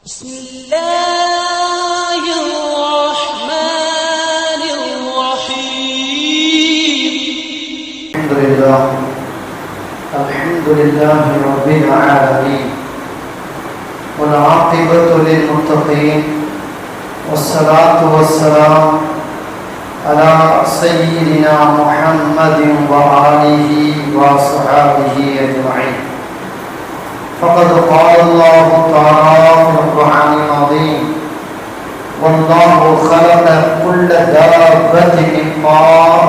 بسم الله الرحمن الرحيم الحمد لله رب العالمين والعاقبة للمتقين والصلاة والسلام على سيدنا محمد وآله وصحبه أجمعين. فقد قال الله تعالى في القرآن العظيم: والله خلق كل دابة من ماء.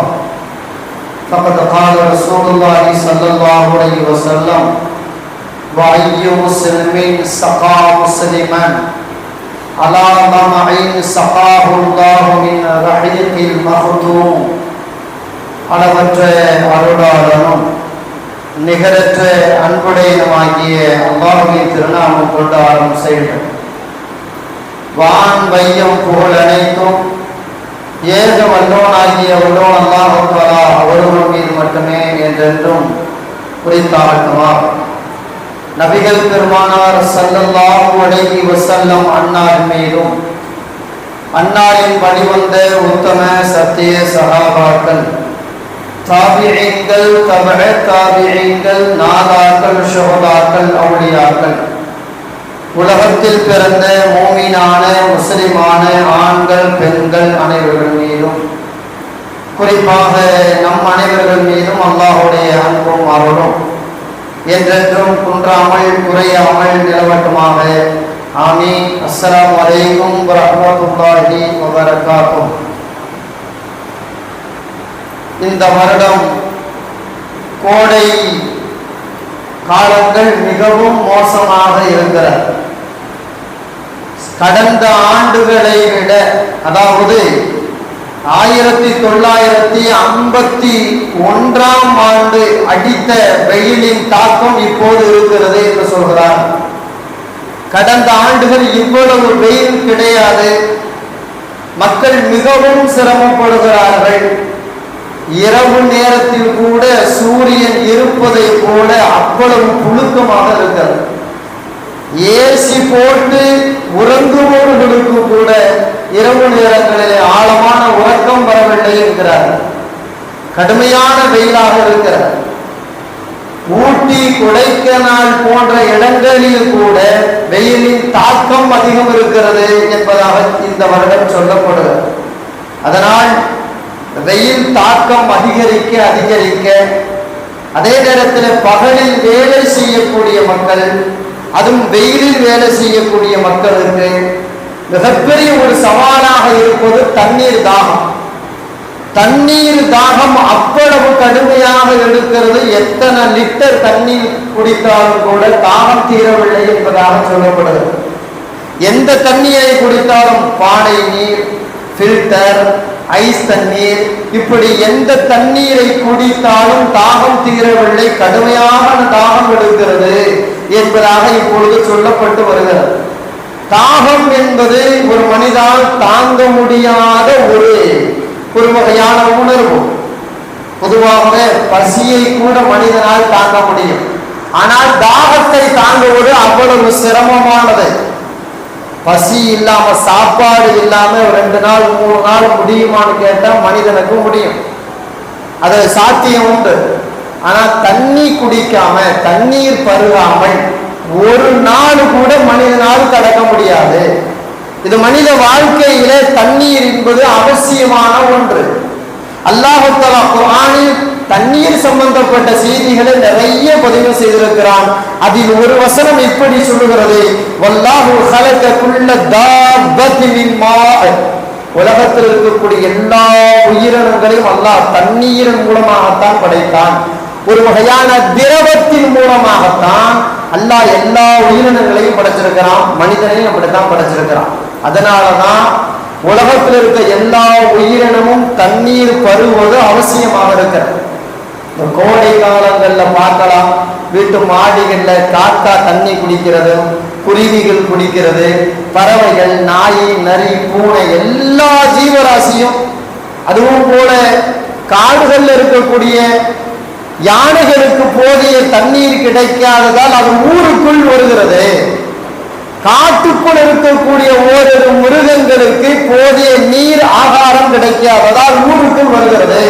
فقد قال رسول الله صلى الله عليه وسلم: وأي مسلم سقى مسلما على ظمأ سقاه الله من رحيق المختوم. அளவற்ற அருளாளனும் நிகரற்ற அன்புடையனுமாகிய அல்லாஹ்வின் திருநாமம் கொண்டு ஆரம்பம் செய்கிறோம். வான் வையம் புகழ் அனைத்தும் ஏக வல்லோனாகிய வல்லோன் அல்லாஹ் தஆலா ஒருவன் மீது மட்டுமே என்றென்றும் குறித்தாகட்டுமா. நபிகள் பெருமானார் ஸல்லல்லாஹு அலைஹி வஸல்லம் அன்னார் மீதும் அன்னாரின் வழிவந்த உத்தம சத்திய சஹாபாக்கள், தாபிஈன்கள், தபஅ தாபிஈன்கள், நாதாக்கள், ஷுஹதாக்கள், அவுலியாக்கள், உலகத்தில் பிறந்த மூமினான முஸ்லிமான ஆண்கள் பெண்கள் அனைவர்கள் மீதும், குறிப்பாக நம் அனைவர்கள் மீதும் அல்லாஹ்வுடைய அன்பும் அருளும் என்றென்றும் குன்றாமல் குறையாமல் நிலவட்டுமாக. ஆமீன். அஸ்ஸலாமு அலைக்கும் வரஹ்மத்துல்லாஹி வபரகாத்துஹு. இந்த வருடம் கோடை காலங்கள் மிகவும் மோசமாக இருக்கிறது. கடந்த ஆண்டுகளை விட, அதாவது 1951ஆம் ஆண்டு அடித்த வெயிலின் தாக்கம் இப்போது இருக்கிறது என்று சொல்கிறார். கடந்த ஆண்டுகள் இவ்வளவு வெயில் கிடையாது. மக்கள் மிகவும் சிரமப்படுகிறார்கள். இரவு நேரத்தில் கூட சூரியன் இருப்பதை போல அவ்வளவு புழுக்கமாக இருக்கிறது. ஏசி போட்டு உறங்குபவர்களுக்கு கூட இரவு நேரங்களிலே ஆழமான உறக்கம் வரவில்லை என்கிறார். கடுமையான வெயிலாக இருக்கிறது. ஊட்டி, கொடைக்கானல் போன்ற இடங்களில் கூட வெயிலின் தாக்கம் அதிகம் இருக்கிறது என்பதாக இந்த வருடம் சொல்லப்படுகிறது. அதனால் வெயில் தாக்கம் அதிகரிக்க அதே நேரத்தில் பகலில் வேலை செய்யக்கூடிய மக்கள், அதுவும் வெயிலில் வேலை செய்யக்கூடிய மக்களுக்கு மிகப்பெரிய ஒரு சவாலாக இருப்பது தண்ணீர் தாகம். தண்ணீர் தாகம் அவ்வளவு கடுமையாக எடுக்கிறது. எத்தனை லிட்டர் தண்ணீர் குடித்தாலும் கூட தாகம் தீரவில்லை என்பதாக சொல்லப்படுகிறது. எந்த தண்ணீரை குடித்தாலும், பானை நீர், ஃபில்டர், ஐஸ் தண்ணீர், இப்படி எந்த தண்ணீரை குடித்தாலும் தாகம் தீரவில்லை, கடுமையான தாகம் எடுக்கிறது என்பதாக இப்பொழுது சொல்லப்பட்டு வருகிறது. தாகம் என்பது ஒரு மனிதனால் தாங்க முடியாத ஒரு வகையான உணர்வு. பொதுவாக பசியை கூட மனிதனால் தாங்க முடியும். ஆனால் தாகத்தை தாங்குவது அவ்வளவு சிரமமானது. பசி இல்லாம, சாப்பாடு இல்லாம 2 நாள் 3 நாள் முடியுமான்னு கேட்டா மனிதனுக்கு முடியும், அது சாத்தியம் உண்டு. ஆனா தண்ணி குடிக்காம, தண்ணீர் பருகாமல் ஒரு நாள் கூட மனிதனால் கடக்க முடியாது. இது மனித வாழ்க்கையிலே தண்ணீர் என்பது அவசியமான ஒன்று. அல்லாஹ் தஆலா குர்ஆனில் தண்ணீர் சம்பந்தப்பட்ட செய்திகளை நிறைய பதிவு செய்திருக்கிறான். அதில் ஒரு வசனம் இப்படி சொல்லுகிறது: வல்லாஹு ஹலக குல்ல தாபத்தின் மின் மாஅ. உலகத்தில் இருக்கக்கூடிய எல்லா உயிரினங்களையும் அல்லாஹ் தண்ணீரின் மூலமாகத்தான் படைத்தான். ஒரு வகையான திரவத்தின் மூலமாகத்தான் அல்லாஹ் எல்லா உயிரினங்களையும் படைச்சிருக்கிறான். மனிதனையும் அப்படித்தான் படைச்சிருக்கிறான். அதனாலதான் உலகத்தில் இருக்க எல்லா உயிரினமும் தண்ணீர் பருவது அவசியமாக இருக்கிறது. இந்த கோடை காலங்கள்ல பார்க்கலாம், வீட்டு மாடிகள்ல காக்கா தண்ணி குடிக்கிறது, குருவிகள் குடிக்கிறது, பறவைகள், நாய், நரி, பூனை, எல்லா ஜீவராசியும், அதுவும் போல காடுகள்ல இருக்கக்கூடிய யானைகளுக்கு போதிய தண்ணீர் கிடைக்காததால் அது ஊருக்குள் வருகிறது. காட்டுக்குள் இருக்கக்கூடிய ஓரிரு மிருகங்களுக்கு போதிய நீர் ஆகாரம் கிடைக்காது, அதாவது ஊருக்குள் வருகிறது.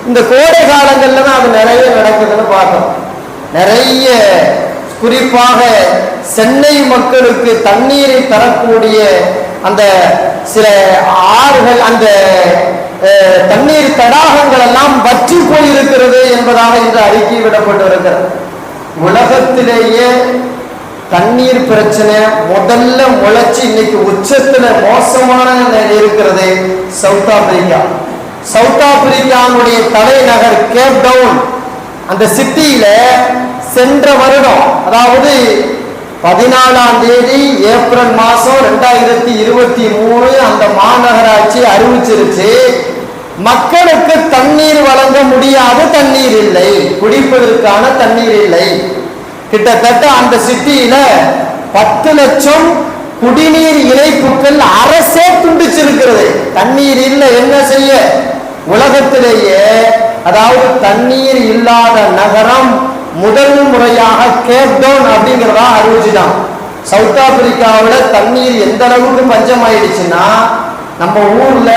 இந்த கோடை காலங்கள்ல தான் அது நிறைய நடக்குதுன்னு பார்த்தோம். நிறைய குறிப்பாக சென்னை மக்களுக்கு தண்ணீரை தரக்கூடிய அந்த சில ஆறுகள், அந்த தண்ணீர் தடாகங்கள் எல்லாம் வற்றி போயிருக்கிறது என்பதாக இன்று அறிக்கை விடப்பட்டிருக்கிறது. உலகத்திலேயே தண்ணீர் பிரச்சனை முதல்ல முளைச்சு இன்னைக்கு உச்சத்துல மோசமான இருக்கிறது சவுத் ஆப்பிரிக்கா. சவுத் ஆப்பிரிக்காவுடைய தலைநகர் கேப் டவுன், அந்த சிட்டியில சென்ற வருடம், அதாவது 14ஆம் தேதி ஏப்ரல் மாசம் 2023 அந்த மாநகராட்சி அறிவிச்சிருச்சு, மக்களுக்கு தண்ணீர் வழங்க முடியாது, தண்ணீர் இல்லை, குடிப்பதற்கான தண்ணீர் இல்லை. கிட்டத்தட்ட அந்த சிட்டியில 10 லட்சம் குடிநீர் இணைப்புகள் அரசே துண்டிச்சிருக்கிறது. தண்ணீர் இல்லை, என்ன செய்ய? உலகத்திலேயே அதாவது தண்ணீர் இல்லாத நகரம் முதல் முறையாக கேப் டவுன் அப்படிங்கிறதா அறிவிச்சுட்டான். சவுத் ஆப்பிரிக்காவில் தண்ணீர் எந்த அளவுக்கு பஞ்சமாயிடுச்சுன்னா, நம்ம ஊர்ல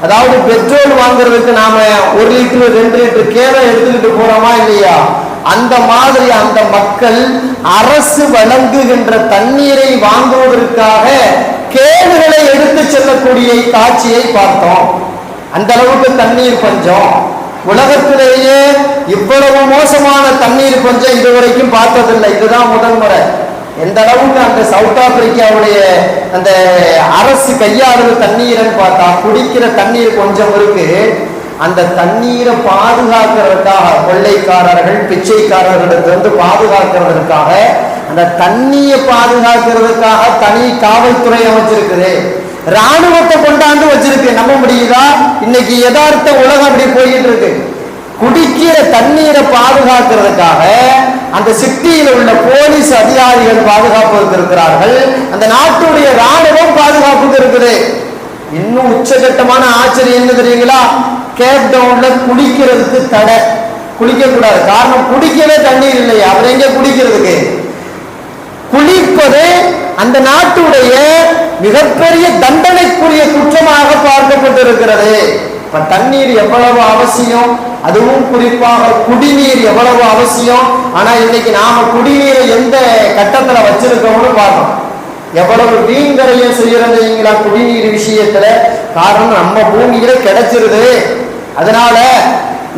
அதாவது பெட்ரோல் வாங்குறதுக்கு நாம 1 லிட்டர் 2 லிட்டர் கேனை எடுத்துக்கிட்டு போறோமா இல்லையா, அந்த மாதிரி அந்த மக்கள் அரசு வழங்குகின்ற தண்ணீரை வாங்குவதற்காக கேன்களை எடுத்து செல்லக்கூடிய காட்சியை பார்த்தோம். அந்த அளவுக்கு தண்ணீர் பஞ்சம். உலகத்திலேயே இவ்வளவு மோசமான தண்ணீர் பஞ்சம் இதுவரைக்கும் பார்த்ததில்லை, இதுதான் முதல் முறை. எந்த அளவுக்கு அந்த சவுத் ஆப்பிரிக்காவுடைய அந்த அரசு கையாளுது தண்ணீர்னு பார்த்தா, குடிக்கிற தண்ணீர் கொஞ்சம் இருக்கு, அந்த தண்ணீரை பாதுகாக்கிறதுக்காக கொள்ளைக்காரர்கள் பிச்சைக்காரர்களிடத்திலிருந்து பாதுகாக்கிறதுக்காக, அந்த தண்ணியை பாதுகாக்கிறதுக்காக தனி காவல்துறை அமைச்சிருக்குது, ராணுவத்தை கொண்டாந்து வச்சிருக்கு. நம்ப முடியுதா? இன்னைக்கு யதார்த்த உலகம் அப்படி போயிட்டு இருக்கு. குடிக்கிற தண்ணீரை பாதுகாக்கிறதுக்காக அந்த சிட்டியில் உள்ள போலீஸ் அதிகாரிகள் பாதுகாப்புக்கு இருக்கிறார்கள், அந்த நாட்டுடைய ராணுவம் பாதுகாப்புக்கு இருக்குது. இன்னும் உச்சகட்டமான ஆச்சரியம் என்ன தெரியுங்களா? கேப் டவுன்ல குடிக்கிறதுக்கு தடை, குளிக்க கூடாது. காரணம், குடிக்கவே தண்ணீர் இல்லை, அவர் எங்க குடிக்கிறதுக்கு? குளிப்பது அந்த நாட்டுடைய மிகப்பெரிய தண்டனைக்குரிய குற்றமாக பார்க்கப்பட்டிருக்கிறது. இப்ப தண்ணீர் எவ்வளவு அவசியம், அதுவும் குறிப்பாக குடிநீர் எவ்வளவு அவசியம். ஆனா இன்னைக்கு நாம குடிநீரை எந்த கட்டத்துல வச்சிருக்கோம்னு பார்க்கணும். எவ்வளவு வீண்கரையும் செய்யறதுங்களா குடிநீர் விஷயத்துல. காரணம், நம்ம பூமியில கிடைச்சிருது, அதனால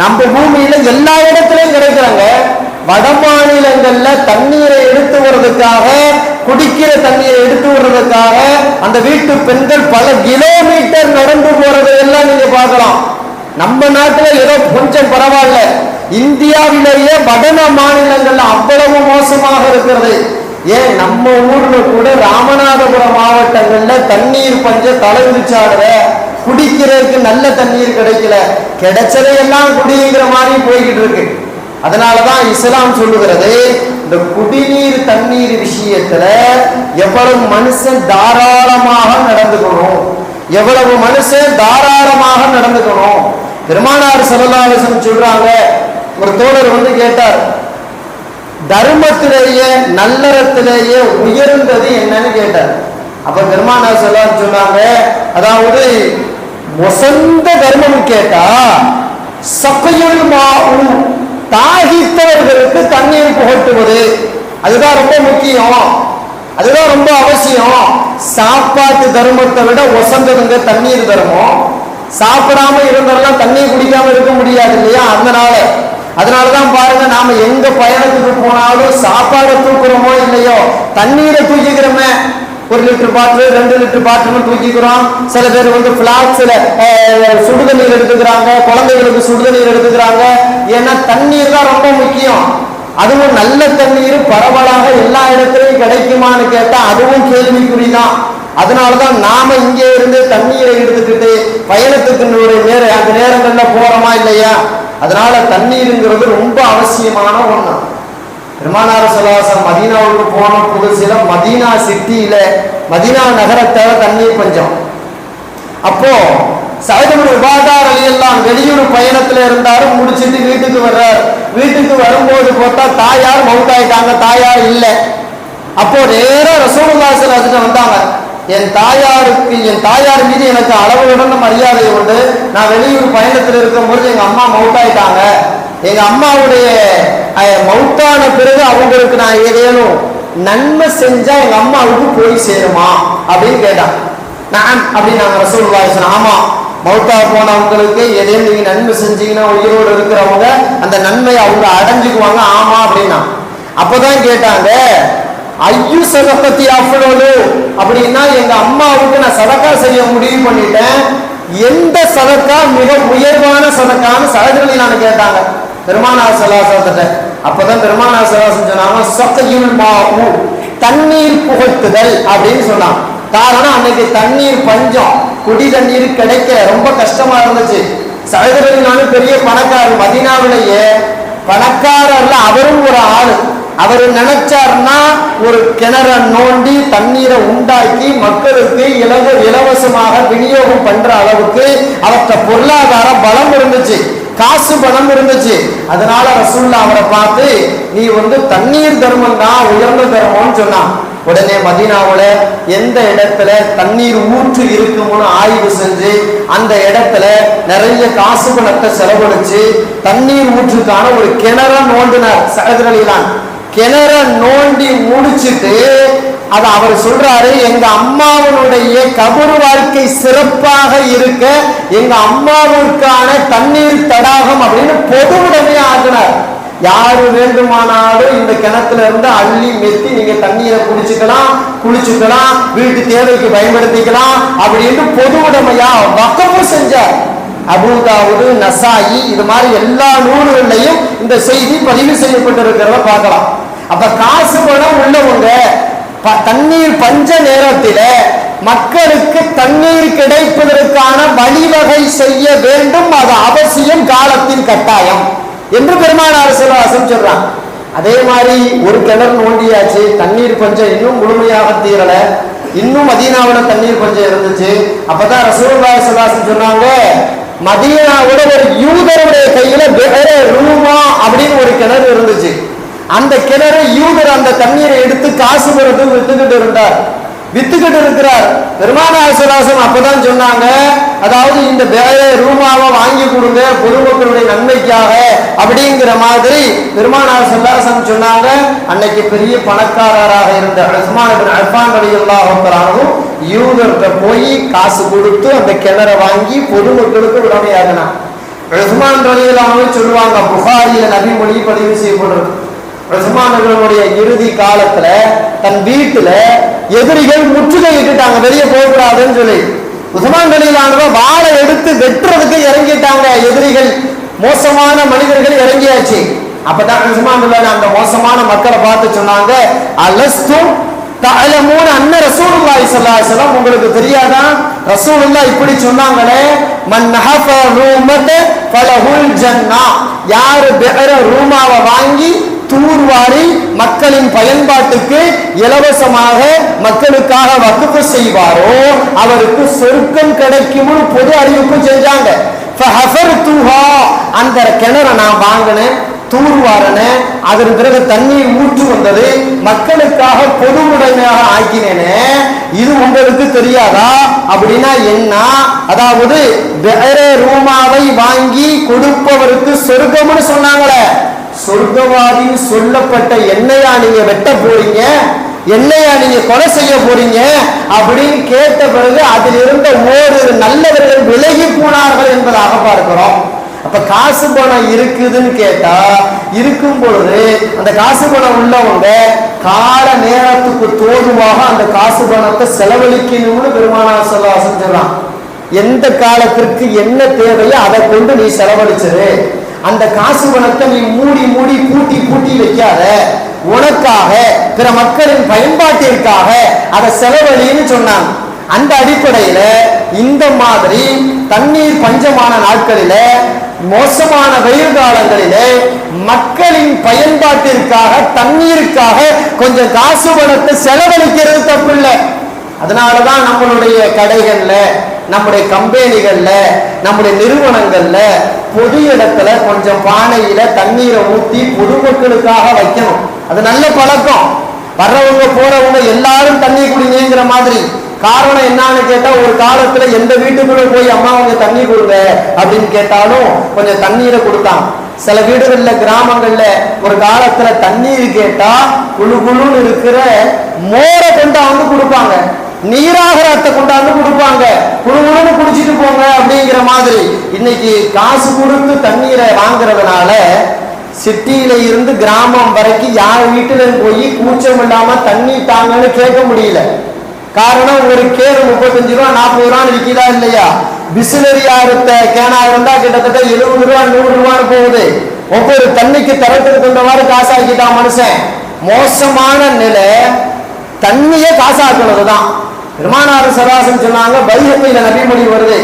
நம்ம பூமியில எல்லா இடத்துலயும் கிடைக்கிறாங்க. வட மாநிலங்கள்ல தண்ணீரை எடுத்து வர்றதுக்காக, குடிக்கிற தண்ணீரை எடுத்து வர்றதுக்காக அந்த வீட்டு பெண்கள் பல கிலோமீட்டர் நடந்து போறது எல்லாம் நீங்க பார்க்கலாம். நம்ம நாட்டுல ஏதோ கொஞ்சம் பரவாயில்ல, இந்தியாவிலேயே வட மாநிலங்கள்ல அவ்வளவு மோசமாக இருக்கிறது. ஏன் நம்ம ஊர்ல கூட ராமநாதபுரம் மாவட்டங்கள்ல தண்ணீர் பஞ்சம் தலைவிரிச்சாடுற, குடிக்கிறதுக்கு நல்ல தண்ணீர் கிடைக்கல, கிடைச்சதையெல்லாம் குடிங்கிற மாதிரி போய்கிட்டு இருக்கு. அதனாலதான் இஸ்லாம் சொல்லுகிறது, இந்த குடிநீர் தண்ணீர் விஷயத்துல எவ்வளவு மனுஷன் தாராளமாக நடந்துக்கணும், எவ்வளவு மனுஷன் தாராளமாக நடந்துக்கணும். பெருமானார் ஸல்லல்லாஹு அலைஹி வஸல்லம் சொல்றாங்க, ஒரு தோழர் வந்து கேட்டார், தர்மத்திலேயே நல்லறத்திலேயே உயர்ந்தது என்னன்னு கேட்டார். அப்ப பெருமானார் ஸல்லல்லாஹு அலைஹி வஸல்லம் சொன்னாங்க, அதாவது வசந்த தர்மம் கேட்டா சஃபையுல் மாஉ, தாகித்தவர்களுக்கு தண்ணீர் புகட்டுவது, அதுதான் ரொம்ப முக்கியம், அதுதான் ரொம்ப அவசியம். சாப்பாட்டு தர்மத்தை விட வசந்ததுங்க தண்ணீர் தர்மம். சாப்பிடாம இருந்தெல்லாம் தண்ணீர் குடிக்காம இருக்க முடியாது இல்லையா? அதனாலதான் பாருங்க, நாம எங்க பயணத்துக்கு போனாலும் சாப்பாடை தூக்குறோமோ இல்லையோ, தண்ணீரை தூக்கிக்கிறோமே. 1 லிட்டர் பாட்டில் 2 லிட்டர் பாட்டில் தூக்கிக்கிறோம். சில பேர் வந்து பிளாஸ்க்ல சுடுதண்ணீர் எடுத்துக்கிறாங்க, குழந்தைகளுக்கு சுடுதண்ணீர் எடுத்துக்கிறாங்க. ஏன்னா தண்ணீர் தான் ரொம்ப முக்கியம். அதுவும் நல்ல தண்ணீர் பரவலாக எல்லா இடத்துலையும் கிடைக்குமான்னு கேட்டா அதுவும் கேள்விக்குறிதான். அதனாலதான் நாம இங்கே இருந்து தண்ணீரை எடுத்துக்கிட்டு பயணத்துக்கு அந்த நேரங்கள்ல போறோமா இல்லையா? அதனால தண்ணீருங்கிறது ரொம்ப அவசியமான ஒண்ணு. பெருமானார் ஸல்லல்லாஹு அலைஹி வஸல்லம் மதீனாவுக்கு போன புதுசில மதீனா சிட்டியில, மதீனா நகரத்தை தண்ணீர் பஞ்சம். அப்போ சஅத் இப்னு உபாதா ரலியல்லாஹு வெளியூர் பயணத்துல இருந்தாரு, முடிச்சிட்டு வீட்டுக்கு வர்றாரு. வீட்டுக்கு வரும்போது பார்த்தா தாயார் மௌத்தாயிட்டாங்க, தாயார் இல்லை. அப்போ நேரா ரசூலுல்லாஹி ஸல்லல்லாஹு அலைஹி வஸல்லம் வந்தாங்க. என் தாயார் மீது எனக்கு அளவு கடந்த மரியாதை உண்டு. நான் வெளியூர் பயணத்தில் இருக்கும்போது எங்க அம்மா மவுத்தாயிட்டாங்க. எங்க அம்மாவுடைய மவுத்தான பிறகு அவங்களுக்கு நான் ஏதேனும் நன்மை செஞ்சா எங்க அம்மாவுக்கு போய் சேருமா அப்படின்னு கேட்டான். நான் அப்படின்னு நாங்க ரசூலுல்லாஹி ஸல்லல்லாஹு அலைஹி வஸல்லம், ஆமா, மௌத்தா போனவங்களுக்கு எதையும் நீங்க நன்மை செஞ்சீங்கன்னா உயிரோடு இருக்கிறவங்க அந்த நன்மையை அவங்க அடைஞ்சுக்குவாங்க, ஆமா அப்படின்னா. அப்பதான் கேட்டாங்க, ஐயு சதகத்தி அஃலோலு அப்படின்னா, எங்க அம்மாவுக்கு நான் சதக்கா செய்ய முடிவு பண்ணிட்டேன், எந்த சதக்கா மிக உயர்வான சதக்கான்னு சகஜர்கள் கேட்டாங்க பெருமானார் ஸல்லல்லாஹு அலைஹி வஸல்லம். அப்பதான் பெருமானார் ஸல்லல்லாஹு அலைஹி வஸல்லம் சொன்னாங்க, ஸக்யுல் மாஉ, தண்ணீர் புகட்டுதல் அப்படின்னு சொன்னாங்க. காரணம், அன்னைக்கு தண்ணீர் பஞ்சம், குடி தண்ணீர் கிடைக்க ரொம்ப கஷ்டமா இருந்துச்சு. சகஜர்கள் பெரிய பணக்காரர், மதீனாவிலேயே பணக்காரர்ல அவரும் ஒரு ஆளு. அவர் நினைச்சார்னா ஒரு கிணற நோண்டி தண்ணீரை உண்டாக்கி மக்களுக்கு இலவசமாக விநியோகம் பண்ற அளவுக்கு அவற்ற பொருளாதார பலம் இருந்துச்சு, காசு பணம் இருந்துச்சு. அதனால ரசூலுல்லாஹ் அவரை பார்த்து, நீ தண்ணீர் தர்மம் தான் உயர்ந்த தர்மம்னு சொன்னான். உடனே மதீனாவுல எந்த இடத்துல தண்ணீர் ஊற்று இருக்கும்னு ஆய்வு செஞ்சு அந்த இடத்துல நிறைய காசு பணத்தை செலவழிச்சு தண்ணீர் ஊற்றுக்கான ஒரு கிணற நோண்டினார் சகஜரலிலான். கிணற நோண்டி முடிச்சுட்டு அத அவர் சொல்றாரு, எங்க அம்மாவனுடைய கபரு வாழ்க்கை சிறப்பாக இருக்க எங்க அம்மாவுக்கான தண்ணீர் தடாகம் அப்படின்னு பொது உடைமையா ஆகினார். யாரு வேண்டுமானாலும் இந்த கிணத்துல இருந்து அள்ளி மெத்தி நீங்க தண்ணீரை குடிச்சுக்கலாம், குளிச்சுக்கலாம், வீட்டு தேவைக்கு பயன்படுத்திக்கலாம் அப்படின்னு பொது உடைமையா வக்ஃப் செஞ்சார். அபூ தாவூது, நசாயி இது மாதிரி எல்லா நூல்கள்லையும் இந்த செய்தி பதிவு செய்யப்பட்டிருக்கிறத பார்க்கலாம். அப்ப காசு பணம் உள்ளவங்க தண்ணீர் பஞ்ச நேரத்தில மக்களுக்கு தண்ணீர் கிடைப்பதற்கான வழிவகை செய்ய வேண்டும், அது அவசியம், காலத்தின் கட்டாயம் என்று பெருமானார் ஸல்லல்லாஹு அலைஹி வஸல்லம் சொல்றாங்க. அதே மாதிரி ஒரு கிணறு நோண்டியாச்சு, தண்ணீர் பஞ்சம் இன்னும் முழுமையாக தீரல, இன்னும் மதீனாவுல தண்ணீர் பஞ்சம் இருந்துச்சு. அப்பதான் ரசூலுல்லாஹி ஸல்லல்லாஹு அலைஹி வஸல்லம் சொன்னாங்க, மதீனாவோட ஒரு யூதருடைய கையில ரூமா அப்படின்னு ஒரு கிணறு இருந்துச்சு. அந்த கிணறு யூதர் அந்த தண்ணீரை எடுத்து காசு கொடுத்து வித்துக்கிட்டு இருக்கிறார். பெருமானார் ஸல்லல்லாஹு அலைஹி வஸல்லம் அப்பதான் சொன்னாங்க, அதாவது இந்த ரூமாவை வாங்கி கொடுங்க பொதுமக்களுடைய நன்மைக்காக அப்படிங்கிற மாதிரி பெருமானார் ஸல்லல்லாஹு அலைஹி வஸல்லம் சொன்னாங்க. அன்னைக்கு பெரிய பணக்காரராக இருந்த உஸ்மான் இப்னு அஃபான் ரலியல்லாஹு தஆலா யூதர்கிட்ட போய் காசு கொடுத்து அந்த கிணறை வாங்கி பொதுமக்களுக்கு உடமையாகினார். உஸ்மான் ரலியல்லாஹு அன்ஹு சொல்லுவாங்க, புகாரியில நபி மொழி பதிவு செய்யப்படுறது, உஸ்மானுடைய இறுதி காலத்துல தன் வீட்டுல எதிரிகள் முற்றுகையிட்டுட்டாங்க, வெளியே போகக்கூடாதுன்னு சொல்லி. உஸ்மான் ரலியல்லாஹு அன்ஹு வாளை எடுத்து வெட்டுறதுக்கு இறங்கிட்டாங்க. எதிரிகள், மோசமான மனிதர்கள் இறங்கியாச்சு. அப்பதான் உஸ்மான் ரலியல்லாஹு அந்த மோசமான மக்களை பார்த்து சொன்னாங்க, அலஸ்தும் தஅலமூன அன்ன ரசூலுல்லாஹி ஸல்லல்லாஹு அலைஹி வஸல்லம், உங்களுக்கு தெரியாதா ரசூலுல்லாஹ் இப்படி சொன்னாங்களே, மன் நஹஃப ரூமத ஃபலஹுல் ஜன்னah, யார் பிஹர ரூமாவை வாங்கி தூர்வாரி மக்களின் பயன்பாட்டுக்கு இலவசமாக மக்களுக்காக வக்ஃப் செய்வாரோ அவருக்கு சொர்க்கம் கிடைக்கும்னு பொது அறிவிப்பு செஞ்சாங்க. அந்த கிணறை நான் வாங்கினேன், தூர்வாரனே, அதன் பிறகு தண்ணீர் ஊற்று வந்தது, மக்களுக்காக பொது உடைமையாக ஆக்கினேனே, இது உங்களுக்கு தெரியாதா அப்படின்னா என்ன? அதாவது ரூமாவை வாங்கி கொடுப்பவருக்கு சொர்க்கம்னு சொன்னாங்களே, சொர்க்கவாதின்னு சொல்லப்பட்ட என்னையா நீங்க வெட்ட போறீங்க, என்னையா நீங்க கொலை செய்ய போறீங்க அப்படின்னு கேட்ட பிறகு அதில் இருந்த ஓரிரு நல்லவர்கள் விலகி போனார்கள் என்பதாக பார்க்கிறோம். அப்ப காசு பணம் இருக்குதுன்னு கேட்டா, இருக்கும் பொழுது அந்த காசு பணம் உள்ளவங்க கால நேரத்துக்கு தோதுவாக அந்த காசு பணத்தை செலவழிக்கணும்னு பெருமானார் ஸல்லல்லாஹு அலைஹி வஸல்லம் சொல்றான். எந்த காலத்திற்கு என்ன தேவையோ அதை கொண்டு நீ செலவழிச்சிரு. அந்த காசு பணத்தை நீ மூடி மூடி பூட்டி பூட்டி வைக்காத, உனக்காக பிற மக்களின் பயன்பாட்டிற்காக அதை செலவழின்னு சொன்னாங்க. அந்த அடிப்படையில இந்த மாதிரி தண்ணீர் பஞ்சமான நாட்களில, மோசமான வெயில் காலங்களிலே மக்களின் பயன்பாட்டிற்காக தண்ணீருக்காக கொஞ்சம் காசு பணத்தை செலவழிக்கிறது தப்பு இல்லை. அதனாலதான் நம்மளுடைய கடைகள்ல, நம்முடைய கம்பெனிகள்ல, நம்முடைய நிறுவனங்கள்ல பொது இடத்துல கொஞ்சம் பானையில தண்ணீரை ஊற்றி பொதுமக்களுக்காக வைக்கணும். அது நல்ல பழக்கம். வர்றவங்க போறவங்க எல்லாரும் தண்ணி குடிங்கிற மாதிரி. காரணம் என்னன்னு கேட்டா, ஒரு காலத்துல எந்த வீட்டுக்குள்ள போய் அம்மா அவங்க தண்ணி கொடுங்க அப்படின்னு கேட்டாலும் கொஞ்சம் தண்ணீரை கொடுத்தாங்க. சில வீடுகள்ல கிராமங்கள்ல ஒரு காலத்துல தண்ணீர் கேட்டா குழு குழுன்னு இருக்கிற மோரை கொண்டாந்து கொடுப்பாங்க, நீராகரத்தை கொண்டாந்து கொடுப்பாங்க, குழு குழுன்னு குடிச்சிட்டு போங்க அப்படிங்கிற மாதிரி. இன்னைக்கு காசு கொடுத்து தண்ணீரை வாங்குறதுனால சிட்டியில இருந்து கிராமம் வரைக்கும் யார் வீட்டுல போய் கூச்சம் இல்லாம தண்ணி தாங்கன்னு கேட்க முடியல. காரணம், ஒரு கேரு 35 ரூபா 40 ரூபான்னு விற்கிறா இல்லையா? பிசிலரி ஆறுத்த கேனா இருந்தா கிட்டத்தட்ட 70 ரூபா 100 ரூபான்னு போகுது. ஒவ்வொரு தண்ணிக்கு தரத்துக்கு தகுந்தவாறு காசாக்கிட்டான் மனுஷன். மோசமான நிலை, தண்ணியே காசாக்குனதுதான். பெருமானார் சராசன் சொன்னாங்க, பைஹக்கில நபிமொழி வருது,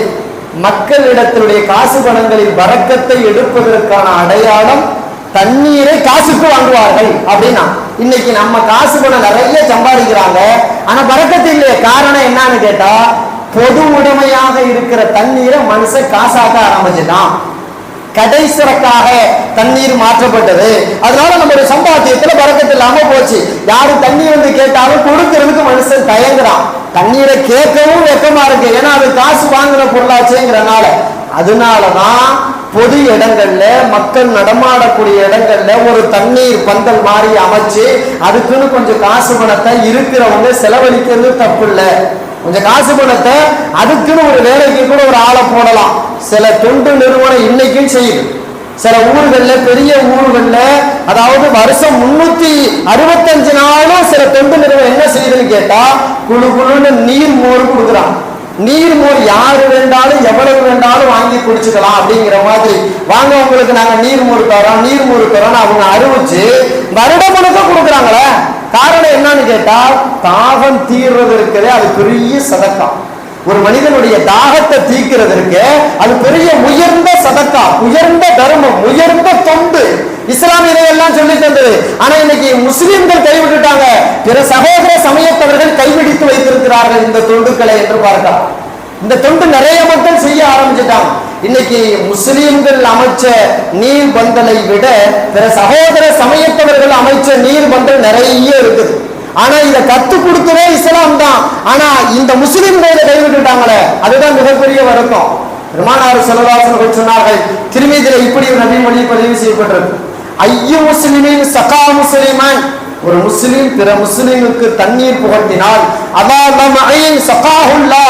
மக்களிடத்தினுடைய காசு பணங்களில் பரக்கத்தை எடுப்பதற்கான அடையாளம் தண்ணீரை காசுக்கு வாங்குவார்கள் அப்படின்னா. இன்னைக்கு நம்ம காசு பணம் நிறைய சம்பாதிக்கிறாங்க, ஆனா பரக்கத்து இல்லையே. காரணம் என்னன்னு கேட்டா, பொது உடைமையாக இருக்கிற தண்ணீரை மனுஷன் காசாக்க ஆரம்பிச்சுட்டான். கடைசிறக்காக தண்ணீர் மாற்றப்பட்டது. அதனால நம்மளுடைய சம்பாத்தியத்துல பரக்கத்து இல்லாம போச்சு. யாரு தண்ணி வந்து கேட்டாலும் கொடுக்கறதுக்கு மனுஷன் தயங்குறான். தண்ணீரை கேட்கவும் வெக்கமா இருக்கு, ஏன்னா அது காசு வாங்கின பொருளாச்சுங்கிறனால. அதனாலதான் பொது இடங்கள்ல, மக்கள் நடமாடக்கூடிய இடங்கள்ல ஒரு தண்ணீர் பந்தல் மாதிரி அமைச்சு அதுக்குன்னு கொஞ்சம் காசு பணத்தை இருக்கிறவங்க செலவழிக்கிறது தப்பு இல்லை. கொஞ்சம் காசு பணத்தை அதுக்குன்னு ஒரு வேலைக்கு கூட ஒரு ஆளை போடலாம். சில தொண்டு நிறுவனம் இன்னைக்கும் செய்யுது. சில ஊர்கள்ல, பெரிய ஊர்கள்ல, அதாவது வருஷம் 365 நாளும் சில தொண்டு நிறுவனம் என்ன செய்யுதுன்னு கேட்டா, குழு குழுன்னு நீர் மோர் கொடுக்குறாங்க. நீர் மோர் யாரு வேண்டாலும் எவ்வளவு வேண்டாலும் வாங்கி குடிச்சுக்கலாம் அப்படிங்கிற மாதிரி. வாங்க, உங்களுக்கு நாங்க நீர் மோர் தரோம், நீர் மோர் தரோம் அவங்க அறிவிச்சு வருடம் முழுக்க கொடுக்குறாங்களே. காரணம் என்னன்னு கேட்டா, தாகம் தீர்றது இருக்கிறதே அது பெரிய சதக்கா. ஒரு மனிதனுடைய தாகத்தை தீர்க்கிறதற்கு அது பெரிய உயர்ந்த சதக்கா, உயர்ந்த தர்மம், உயர்ந்த தொண்டு. இஸ்லாம் இதையெல்லாம் சொல்லி தந்தது. ஆனா இன்னைக்கு முஸ்லிம்கள் கைவிட்டுட்டாங்க, பிற சகோதர சமயத்தவர்கள் கைவிடித்து வைத்திருக்கிறார்கள் இந்த தொண்டுக்களை என்று பார்க்கலாம். இந்த தொண்டு நிறைய மக்கள் செய்ய ஆரம்பிச்சுட்டாங்க. இன்னைக்கு முஸ்லிம்கள் அமைச்ச நீர் பந்தலை விட பிற சகோதர சமயத்தவர்கள் அமைச்ச நீர் பந்தல் நிறைய இருக்குது. ஆனா இதை கத்து கொடுக்கவே இஸ்லாம் தான். ஆனா இந்த முஸ்லிம்களை கைவிட்டுட்டாங்களே, அதுதான் மிகப்பெரிய வருத்தம். பெருமானார் ஸல்லல்லாஹு அலைஹி வஸல்லம் சொன்னார்கள், திருமீதியில இப்படி ஒரு நபிமொழி பதிவு செய்யப்பட்டிருக்கு, ஐயு முஸ்லிமின் சகா முஸ்லிமன், ஒரு முஸ்லிம் பிற முஸ்லிமுக்கு தண்ணீர் புகட்டினால், அதாலமயின் சகாஹுல்லா,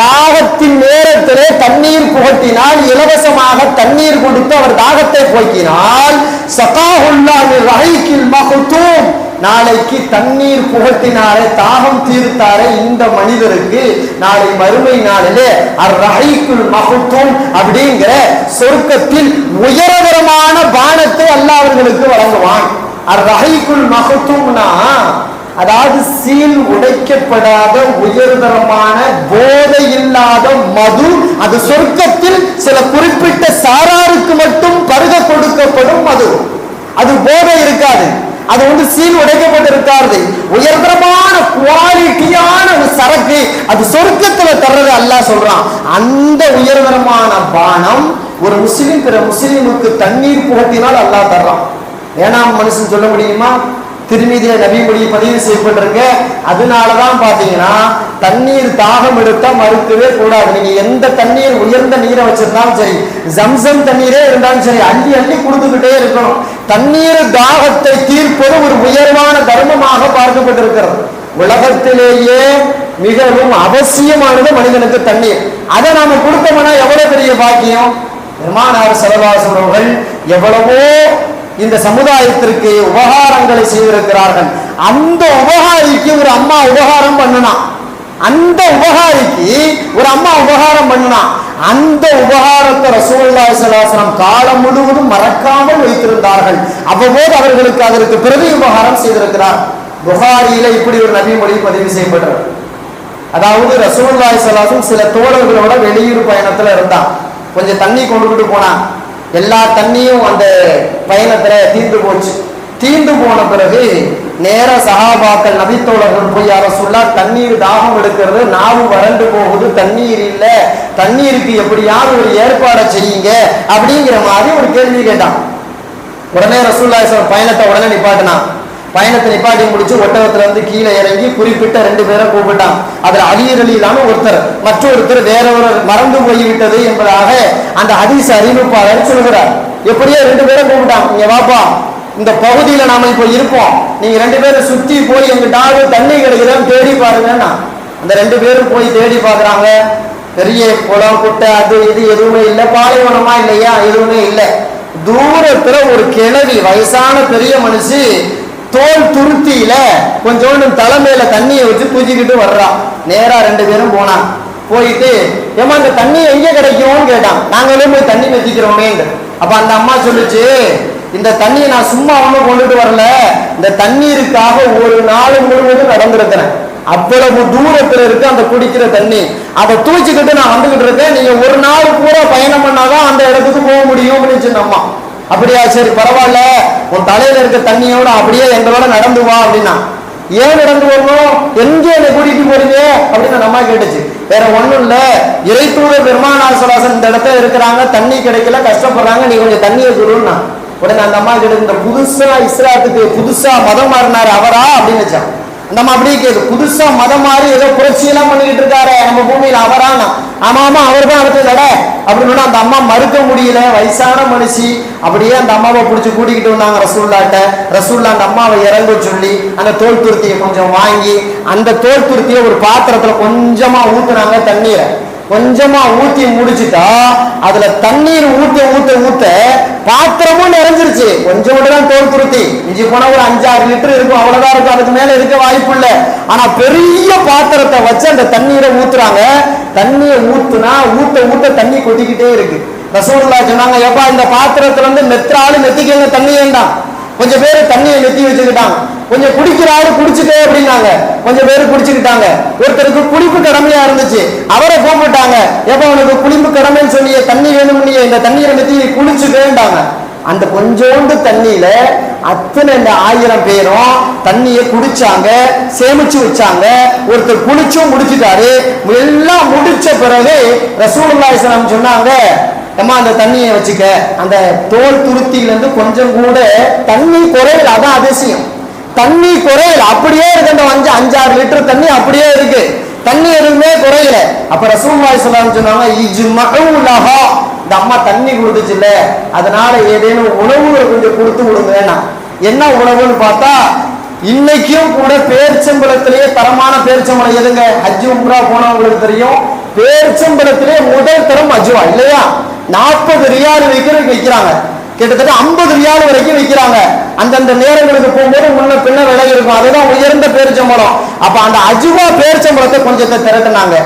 தாகத்தின் நேரத்திலே தண்ணீர் புகட்டினால், இலவசமாக தண்ணீர் கொடுத்து அவர் தாகத்தை போக்கினால், சகாஹுல்லா ரஹீக்கில் மஹ்தூம், நாளைக்கு தண்ணீர் புகட்டினாரே, தாகம் தீர்த்தாரே இந்த மனிதருக்கு நாளை மறுமை நாளிலே அர்-ரஹீக்குல் மஹ்தூம் அப்படிங்கிற சொர்க்கத்தில் உயர்தரமான பானத்தை அல்லாஹ் அவர்களுக்கு வழங்குவான். அர்-ரஹீக்குல் மஹ்தூம்னா அதாவது சீல் உடைக்கப்படாத உயர்தரமான போதை இல்லாத மது. அது சொர்க்கத்தில் சில குறிப்பிட்ட சாராருக்கு மட்டும் பருக கொடுக்கப்படும் மது. அது போதை இருக்காது, அது வந்து சீல் உடைக்கப்பட்டிருக்காது. உயர்தரமான குவாலிட்டியான ஒரு சரக்கு, அது சொர்க்கத்துல தர்றது அல்லாஹ் சொல்றான். அந்த உயர்தரமான பானம் ஒரு முஸ்லிம் பிற முஸ்லிமுக்கு தண்ணீர் புகட்டினால் அல்லாஹ் தர்றான். வேணாம் மனுஷன் சொல்ல முடியுமா? திருமீதியில நபிமொழி பதிவு செய்யப்பட்டிருக்கு. அதனாலதான் பாத்தீங்கன்னா தண்ணீர் தாகம் எடுத்தா மறுக்கவே கூடாது. நீங்க எந்த தண்ணீர் உயர்ந்த நீரை வச்சிருந்தாலும் சரி, ஜம்சம் தண்ணீரே இருந்தாலும் சரி, அள்ளி அள்ளி கொடுத்துக்கிட்டே இருக்கணும். தண்ணீர் தாகத்தை தீர்ப்பது ஒரு உயர்வான தர்மமாக பார்க்கப்பட்டிருக்கிறது. உலகத்திலேயே மிகவும் அவசியமானது மனிதனுக்கு தண்ணீர். அதை நாம கொடுத்தோம்னா எவ்வளவு பெரிய பாக்கியம். பெருமானார் ஸல்லல்லாஹு அலைஹி வஸல்லம் அவர்கள் எவ்வளவோ இந்த சமுதாயத்திற்கு உபகாரங்களை செய்திருக்கிறார்கள். அந்த உபகாரிக்கு ஒரு அம்மா உபகாரம் பண்ணனா, அந்த உபகாரிக்கு ஒரு அம்மா உபகாரம் பண்ணனா, அந்த உபகாரத்தை ரசூலுல்லாஹி ஸல்லல்லாஹு அலைஹி வஸல்லம் காலம் முழுவதும் மறக்காமல் வைத்திருந்தார்கள். அவ்வப்போது அவர்களுக்கு அதற்கு பிரதி உபகாரம் செய்திருக்கிறார். புகாரியில இப்படி ஒரு நபிமொழி பதிவு செய்யப்பட்டது. அதாவது ரசூலுல்லாஹி ஸல்லல்லாஹு அலைஹி வஸல்லம் சில தோழர்களோட வெளியூர் பயணத்துல இருந்தான். கொஞ்சம் தண்ணி கொண்டுகிட்டு போனான். எல்லா தண்ணியும் அந்த பயணத்துல தீர்ந்து போச்சு. தீர்ந்து போன பிறகு நேர சஹாபாக்கள் நபித்தோழர்கள் போய் யார சொல்ல, தண்ணீர் தாகம் எடுக்கிறது, நாவு வறண்டு போகுது, தண்ணீர் இல்ல, தண்ணீருக்கு எப்படியாவது ஒரு ஏற்பாடை செய்யுங்க அப்படிங்கிற மாதிரி ஒரு கேள்வி கேட்டான். உடனே ரசூலுல்லாஹி ஸல்லல்லாஹு அலைஹி வஸல்லம் பயணத்தை உடனே நிப்பாட்டினான். பயணத்தை நிப்பாட்டி முடிச்சு ஒட்டகத்துல வந்து கீழே இறங்கி குறிப்பிட்ட 2 பேரை கூப்பிட்டான். அதுல அலிரலியிலான ஒருத்தர், மற்றொருத்தர் வேற ஒரு மறந்து போய்விட்டது என்பதாக அந்த ஹதீஸ் அறிவிப்பாளர் சொல்கிறார். எப்படியோ 2 பேரை கூப்பிட்டான். நீங்க வாப்பா, இந்த பகுதியில நாம இப்போ இருப்போம், நீங்க 2 பேரும் சுத்தி போய் எங்கிட்டாவது தண்ணி கிடைக்குதான்னு தேடி பாருங்கன்னா அந்த 2 பேரும் போய் தேடி பாக்குறாங்க. பெரிய குளம் குட்டை அது இது எதுவுமே இல்லை, பாலைவனமா இல்லையா, எதுவுமே இல்லை. தூரத்துல ஒரு கிழவி, வயசான பெரிய மனுஷி, தோல் துருத்தியில கொஞ்சோண்டு தலைமையில தண்ணியை வச்சு பூஜிக்கிட்டு வர்றான். நேரா 2 பேரும் போனான். போயிட்டு ஏமா இந்த தண்ணி எங்க கிடைக்கும்னு கேட்டான். நாங்களே போய் தண்ணி வச்சுக்கிறோமே. அப்ப அந்த அம்மா சொல்லுச்சு, இந்த தண்ணியை நான் சும்மா ஒன்றும் கொண்டுட்டு வரல, இந்த தண்ணீருக்காக ஒரு நாள் முழுவதும் நடந்திருக்கிறேன். அவ்வளவு தூரத்துல இருக்கு அந்த குடிக்கிற தண்ணி, அதை தூச்சிக்கிட்டு நான் வந்துகிட்டு இருக்கேன். நீங்க ஒரு நாள் பூரா பயணம் பண்ணாதான் அந்த இடத்துக்கு போக முடியும் அப்படின்னு அம்மா. அப்படியா, சரி பரவாயில்ல, உன் தலையில இருக்க தண்ணியோட அப்படியே எங்களோட நடந்து வா அப்படின்னா. ஏன் நடந்து வரணும், எங்க என்னை கூட்டிட்டு போறீங்க அப்படின்னு அந்த அம்மா கேட்டுச்சு. வேற ஒண்ணும் இல்ல, இறை தூதர் பெருமானார் ஸல்லல்லாஹு இந்த இடத்துல இருக்கிறாங்க, தண்ணி கிடைக்கல, கஷ்டப்படுறாங்க, நீ கொஞ்சம் தண்ணியை கொடுன்னா. உடனே அந்த அம்மா கேட்டு, இந்த புதுசா இஸ்லாத்துக்கு புதுசா மதம் மாறினாரு அவரா அப்படின்னு வச்சான். அந்த அம்மா அப்படியே கேது, புதுசா மதம் மாறி ஏதோ புரட்சியெல்லாம் பண்ணிக்கிட்டு இருக்காரு நம்ம பூமியில அவரானா. ஆமா ஆமா அவர் தான் அடுத்ததட அப்படின்னு அந்த அம்மா மறுக்க முடியல. வயசான மனுஷி. அப்படியே அந்த அம்மாவை பிடிச்சி கூட்டிக்கிட்டு வந்தாங்க ரசூல்லாட்ட. ரசூல்லா அந்த அம்மாவை இறங்க சொல்லி அந்த தோல் துருத்தியை கொஞ்சம் வாங்கி அந்த தோல் துருத்தியை ஒரு பாத்திரத்துல கொஞ்சமா ஊத்துனாங்க. தண்ணீரை கொஞ்சமா ஊத்தி முடிச்சுட்டா அதுல தண்ணீர் ஊத்த ஊத்த ஊத்த பாத்திரமும் நிறைஞ்சிருச்சு. கொஞ்சம் தான் தோல் துருத்தி, இஞ்சி போனா ஒரு 5-6 லிட்டர் இருக்கும், அவ்வளவுதான் இருக்கும், அதுக்கு மேல இருக்க வாய்ப்பு இல்லை. ஆனா பெரிய பாத்திரத்தை வச்சு அந்த தண்ணீரை ஊத்துறாங்க. தண்ணியை ஊத்துனா ஊத்த ஊத்த தண்ணி கொதிக்கிட்டே இருக்கு. ரசூலுல்லாஹ் சொன்னாங்க, எப்பா இந்த பாத்திரத்துல இருந்து மெத்ராலும் நெத்திக்கங்க தண்ணி வேண்டாம். கொஞ்சம் பேரு தண்ணியை நெத்தி வச்சுக்கிட்டாங்க, கொஞ்சம் குடிக்கிறாரு குடிச்சுட்டே அப்படின்னாங்க. கொஞ்சம் பேரு குடிச்சுக்கிட்டாங்க. ஒருத்தருக்கு குளிப்பு கடமையா இருந்துச்சு, அவரை கூப்பிட்டாங்க, எப்ப உனக்கு குளிப்பு கடமைன்னு சொல்லிய தண்ணி வேணும், நீ இந்த தண்ணீரை நெத்தி குளிச்சுட்டேன்டாங்க. அந்த கொஞ்சோண்டு தண்ணியில அத்தனை 1000 பேரும் தண்ணியை குடிச்சாங்க, சேமிச்சு வச்சாங்க. ஒருத்தர் குளிச்சும் முடிச்சுட்டாரு. எல்லாம் முடிச்ச பிறகு ரசூலுல்லாஹி ஸல்லல்லாஹு அலைஹி வஸல்லம் சொன்னாங்க, அம்மா அந்த தண்ணியை வச்சுக்க. அந்த தோல் துருத்தியிலிருந்து கொஞ்சம் கூட தண்ணி குறையல. அதான் அதிசயம், தண்ணி குறையல, அப்படியே இருக்கு. அந்த 5-6 லிட்டர் தண்ணி அப்படியே இருக்கு, தண்ணி எதுவுமே குறையல. அப்ப ரசூலுல்லாஹி ஸல்லல்லாஹு அலைஹி வஸல்லம் சொன்னாங்க, இஜ்மஉ லஹா, இந்த அம்மா தண்ணி கொடுத்துச்சு இல்ல, அதனால ஏதேனும் உணவுகளை கொஞ்சம் கொடுத்து விடுங்க. என்ன உணவுன்னு பார்த்தா, இன்னைக்கும் கூட பேரிச்சம்பழத்திலேயே தரமான பேரிச்சம்பழம் எதுங்க, ஹஜ் உம்ரா போனவங்களுக்கு தெரியும், பேரிச்சம்பழத்திலே முதல் தரம் அஜ்வா இல்லையா, 40 ரியால் விற்கிறாங்க, கிட்டத்தட்ட 50 ரியால் வரைக்கும் விற்கிறாங்க. அந்தந்த நேரங்களுக்கு போகும்போது முன்ன பின்ன விலை இருக்கும், அதுதான் உயர்ந்த பேரிச்சம்பழம். அப்ப அந்த அஜ்வா பேரிச்சம்பழத்தை கொஞ்சத்தை திரட்டினாங்க.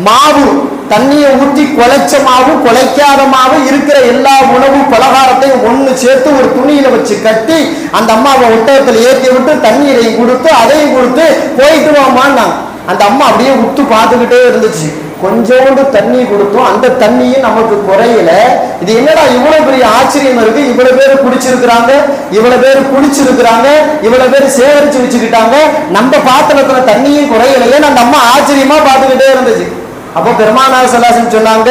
மாவு, தண்ணியை ஊற்றி குழைச்ச மாவு, குழைக்காத மாவு, இருக்கிற எல்லா உணவு பலகாரத்தையும் ஒண்ணு சேர்த்து ஒரு துணியில வச்சு கட்டி அந்த அம்மாவை ஒட்டகத்தில் ஏற்றி விட்டு தண்ணீரையும் கொடுத்து அதையும் கொடுத்து போயிட்டு வாமான்னாங்க. அந்த அம்மா அப்படியே உத்து பார்த்துக்கிட்டே இருந்துச்சு. கொஞ்சோண்டு தண்ணி கொடுத்தோம், அந்த தண்ணியும் நமக்கு குறையல. இது என்னடா இவ்வளவு பெரிய ஆச்சரியம் இருக்கு, இவ்வளவு பேர் குடிச்சிருக்கிறாங்க, இவ்வளவு பேர் குடிச்சிருக்கிறாங்க, இவ்வளவு பேர் சேகரிச்சு வச்சுக்கிட்டாங்க, நம்ம பாத்திரத்துல தண்ணியும் குறையலையே. அந்த அம்மா ஆச்சரியமா பார்த்துக்கிட்டே இருந்துச்சு. அப்போ பெருமானார் ஸல்லல்லாஹு அலைஹி வஸல்லம் சொன்னாங்க,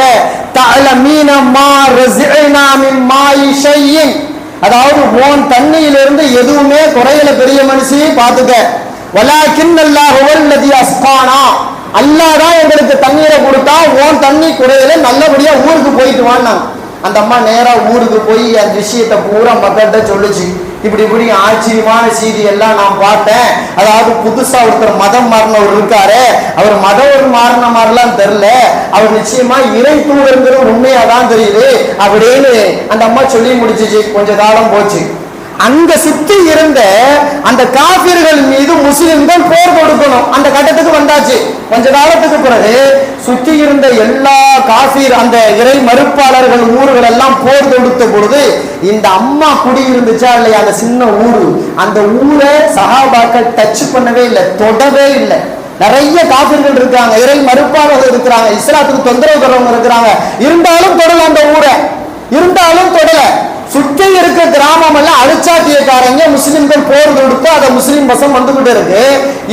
தஅலமீன மா ரஸினா மின் மாஇ ஷைஇன், அதாவது உன் தண்ணியிலிருந்து எதுவுமே குறையல பெரிய மனுஷி பாத்துக்க. வலாக்கின் அல்லாஹ் வல்லதி அஸ்கானா, அல்லாஹ் தான் எங்களுக்கு தண்ணீரை கொடுத்தா, உன் தண்ணி குறையல, நல்லபடியா ஊருக்கு போயிட்டு வான்னாங்க. அந்த அம்மா நேரா ஊருக்கு போய் அந்த விஷயத்தை பூரா மக்கள்கிட்ட சொல்லுச்சு. இப்படி இப்படி ஆச்சரியமான செய்தி எல்லாம் நான் பார்த்தேன். அதாவது புதுசா ஒருத்தர் மதம் மாறினவர் இருக்காரு, அவர் மதம் மாறின மாதிரிலாம் தெரியல, அவர் நிச்சயமா இறை தூதருங்கிறது உண்மையாதான் தெரியுது அப்படின்னு அந்த அம்மா சொல்லி முடிச்சிச்சு. கொஞ்ச காலம் போச்சு. அங்க சுத்தி இருந்த அந்த காபிர்கள் மீது முஸ்லிம்கள் போர் கொடுக்கணும், அந்த கட்டத்துக்கு வந்தாச்சு. கொஞ்ச காலத்துக்கு பிறகு சுத்தி இருந்த எல்லா காபீர் அந்த இறை மறுப்பாளர்கள் ஊர்கள் எல்லாம் போர் தொடுத்த பொழுது இந்த அம்மா குடி இருந்துச்சா இல்லையா, அந்த சின்ன ஊரு, அந்த ஊரை சஹாபாக்கள் டச் பண்ணவே இல்லை, தொடவே இல்லை. நிறைய காபிர்கள் இருக்காங்க, இறை மறுப்பாளர்கள் இருக்கிறாங்க, இஸ்லாத்துக்கு தொந்தரவு தரவங்க இருக்கிறாங்க, இருந்தாலும் தொடல, அந்த ஊரை இருந்தாலும் தொடல. சுற்றி இருக்க கிராமம் எல்லாம் அழிச்சாட்டியக்காரங்க, முஸ்லிம்கள் போர் தொடுத்து அதை முஸ்லிம் வசம் வந்துகிட்டு இருக்கு.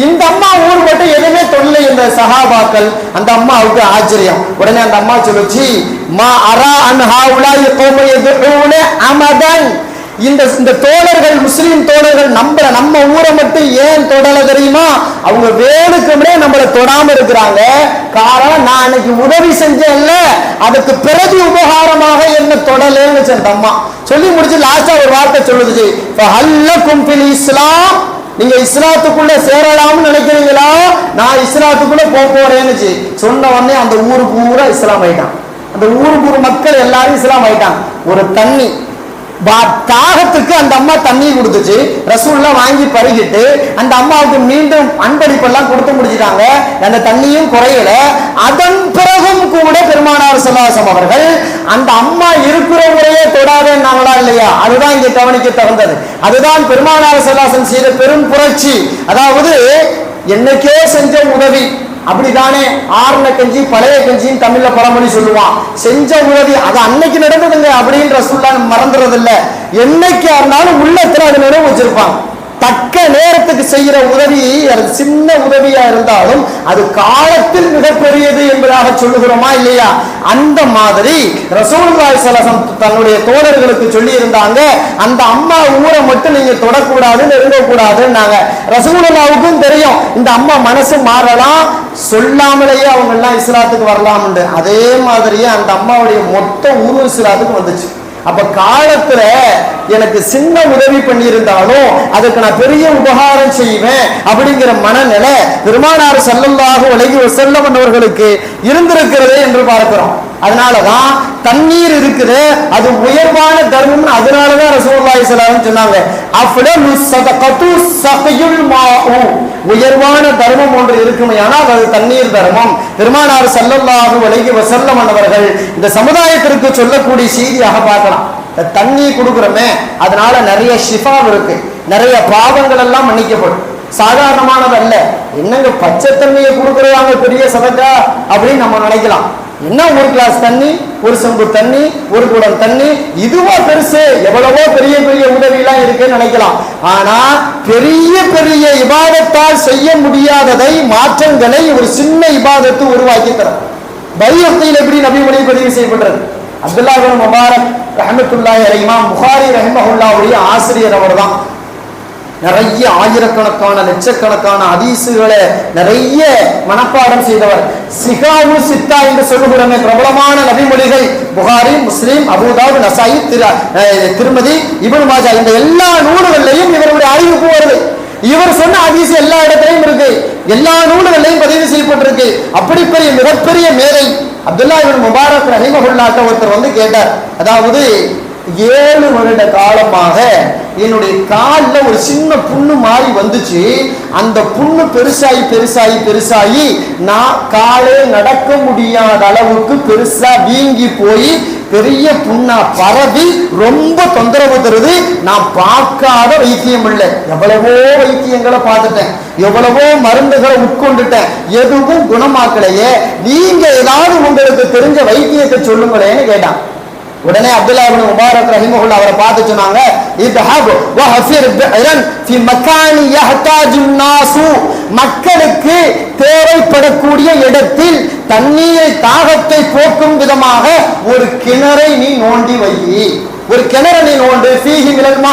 இந்த அம்மா ஊர் மட்டும் எதுவுமே தொல்லை இந்த சஹாபாக்கள். அந்த அம்மாவுக்கு ஆச்சரியம். உடனே அந்த அம்மா சொல்லுச்சு, மா அரா அன் ஹாவுலாய் கௌம யதுஊன அமதன், இந்த தோழர்கள், முஸ்லீம் தோழர்கள் நம்ம ஊரை மட்டும் ஏன் தொடல தெரியுமா? அவங்க வேணுக்குமே நம்மளை தொடாம இருக்கிறாங்க. காரணம், நான் அன்னைக்கு உதவி செஞ்சேன்ல, அதுக்கு பிரதி உபகாரமாக என்ன தொடலேன்னு அம்மா சொல்லி முடிச்சு லாஸ்டா ஒரு வார்த்தை சொல்லுது, இஸ்லாம், நீங்க இஸ்லாத்துக்குள்ள சேரலாம்னு நினைக்கிறீங்களா? நான் இஸ்லாத்துக்குள்ள போறேன்னு சொன்ன உடனே அந்த ஊரு பூரா இஸ்லாம் ஆயிட்டான். அந்த ஊருக்கு மக்கள் எல்லாரும் இஸ்லாம் ஆயிட்டாங்க. ஒரு தண்ணி தாகத்துக்கு அந்த அம்மா தண்ணி கொடுத்துச்சு. ரசூல்லாம் வாங்கி பருகிட்டு அந்த அம்மாவுக்கு மீண்டும் அன்பளிப்பெல்லாம் கொடுத்து முடிச்சிட்டாங்க. அந்த தண்ணியும் குறையல. அதன் பிறகும் கூட பெருமானார் ஸல்லல்லாஹு அவர்கள் அந்த அம்மா இருக்கிற முறையே தொடாதேன்னாங்களா இல்லையா? அதுதான் இங்க கவனிக்க தகுந்தது. அதுதான் பெருமானார் ஸல்லல்லாஹு செய்த பெரும் புரட்சி. அதாவது என்னைக்கே செஞ்ச உதவி, அப்படித்தானே ஆறுன கஞ்சி பழைய கஞ்சின்னு தமிழ்ல பழமொழி சொல்லுவான். செஞ்ச உதவி அது அன்னைக்கு நடந்ததுங்க அப்படின்னு ரசூலுல்லாஹ் மறந்துறது இல்ல. என்னைக்கா இருந்தாலும் உள்ளத்துல அது நினைவு வச்சிருப்பாங்க. தக்க நேரத்துக்கு செய்யற உதவி அது சின்ன உதவியா இருந்தாலும் அது காலத்தில் மிகப்பெரியது என்பதாக சொல்லுகிறோமா இல்லையா? அந்த மாதிரி ரசூலுல்லாஹி ஸல்லல்லாஹு அலைஹி வஸல்லம் தன்னுடைய தோழர்களுக்கு சொல்லி இருந்தாங்க, அந்த அம்மா ஊரை மட்டும் நீங்க தொடக்கூடாது, நெருங்கக்கூடாதுன்னாங்க. ரசூலுல்லாஹுக்கும் தெரியும் இந்த அம்மா மனசு மாறலாம், சொல்லாமலேயே அவங்க எல்லாம் இஸ்லாத்துக்கு வரலாம். அதே மாதிரியே அந்த அம்மாவுடைய மொத்த ஊர் இஸ்லாத்துக்கு வந்துச்சு. அப்ப காலத்துல எனக்கு சின்ன உதவி பண்ணியிருந்தாலும் அதுக்கு நான் பெரிய உபகாரம் செய்வேன் அப்படிங்கிற மனநிலை பெருமானார் ஸல்லல்லாஹு அலைஹி வஸல்லம் அவர்களுக்கு இருந்திருக்கிறது என்று பார்க்கிறோம். அதனாலதான் தண்ணீர் இருக்குது, அது உயர்வான தர்மம். அதனாலதான் ரசூலுல்லாஹி ஸல்லல்லாஹு அலைஹி சொன்னாங்க, அஃலலு ஸதகத்து ஸகியுல் மாஉ, உயர்வான தர்மம் ஒன்று இருக்குமையானால் அது தண்ணீர் தர்மம். பெருமானார் ஸல்லல்லாஹு அலைஹி வஸல்லம் அவர்கள் இந்த சமுதாயத்திற்கு சொல்லக்கூடிய செய்தியாக பார்க்கலாம். தண்ணி கொடுக்கிறோமே, அதனால நிறைய ஷிஃபா இருக்கு, நிறைய பாவங்கள் எல்லாம் மன்னிக்கப்படும். சாதாரணமானது அல்ல. என்னங்க பச்சை தண்ணியை கொடுக்கறாங்க பெரிய சதக்கா அப்படின்னு நம்ம நினைக்கலாம். என்ன ஒரு கிளாஸ் தண்ணி, ஒரு செம்பு தண்ணி, ஒரு குடம் தண்ணி, இதுவா பெருசு? எவ்வளவோ பெரிய பெரிய உதவி எல்லாம் இருக்குன்னு நினைக்கலாம். ஆனா பெரிய பெரிய இபாதத்தால் செய்ய முடியாததை, மாற்றங்களை ஒரு சின்ன இபாதத்து உருவாக்கி தரும். பைஹக்கியில் எப்படி நபி மொழி பதிவு செய்யப்படுறது? அப்துல்லா இப்னு முபாரக் ரஹ்மத்துல்லாஹி அலைஹி, இமாம் புகாரி ரஹிமஹுல்லாஹுடைய ஆசிரியர் அவர்தான். நிறைய ஆயிரக்கணக்கான லட்சக்கணக்கான ஹதீஸுகளை நிறைய மனப்பாடம் செய்தவர். சிகாவு சித்தா என்று சொல்லுகிறோமே பிரபலமான நபிமொழிகள், புகாரி, முஸ்லிம், அபூதாவுத், நசாயி, திருமதி, இப்னு மாஜா, இந்த எல்லா நூல்களையும் இவருடைய அறிவிப்பு வருது. இவர் சொன்ன ஹதீஸ் எல்லா இடத்திலையும் இருக்கு, எல்லா நூல்களையும் பதிவு செய்யப்பட்டிருக்கு. அப்படி பெரிய மிகப்பெரிய மேதை அப்துல்லா இப்னு முபாரக் ரஹிமஹுல்லாஹ் ஒருத்தர் வந்து கேட்டார், அதாவது 7 வருட காலமாக என்னுடைய காலில் ஒரு சின்ன புண்ணு மாறி வந்துச்சு. அந்த புண்ணு பெருசாகி பெருசாகி பெருசாகி நான் காலே நடக்க முடியாத அளவுக்கு பெருசா வீங்கி போய் பெரிய புண்ணா பரவி ரொம்ப தொந்தரவு தருது. நான் பார்க்காத வைத்தியம் இல்லை. எவ்வளவோ வைத்தியங்களை பார்த்துட்டேன், எவ்வளவோ மருந்துகளை உட்கொண்டுட்டேன், எதுவும் குணமாக்கலையே. நீங்க ஏதாவது உங்களுக்கு தெரிஞ்ச வைத்தியத்தை சொல்லுங்களேன்னு கேட்டான். உடனே அப்துல்லா இப்னு முபாரக் ரஹிமஹுல்லாஹ் அவரை பார்த்து சொன்னாங்க, இத்ஹப் வஹஃபிர் பிஅரன் ஃபி மகானி யஹ்தாஜுன் நாசு, மக்களுக்கு தேவைப்படக்கூடிய இடத்தில் தண்ணீரை, தாகத்தை போக்கும் விதமாக ஒரு கிணறை நீ நோண்டி வை. ஒரு கிணறை நீ நோண்டு, ஃபீஹி மினல் மா,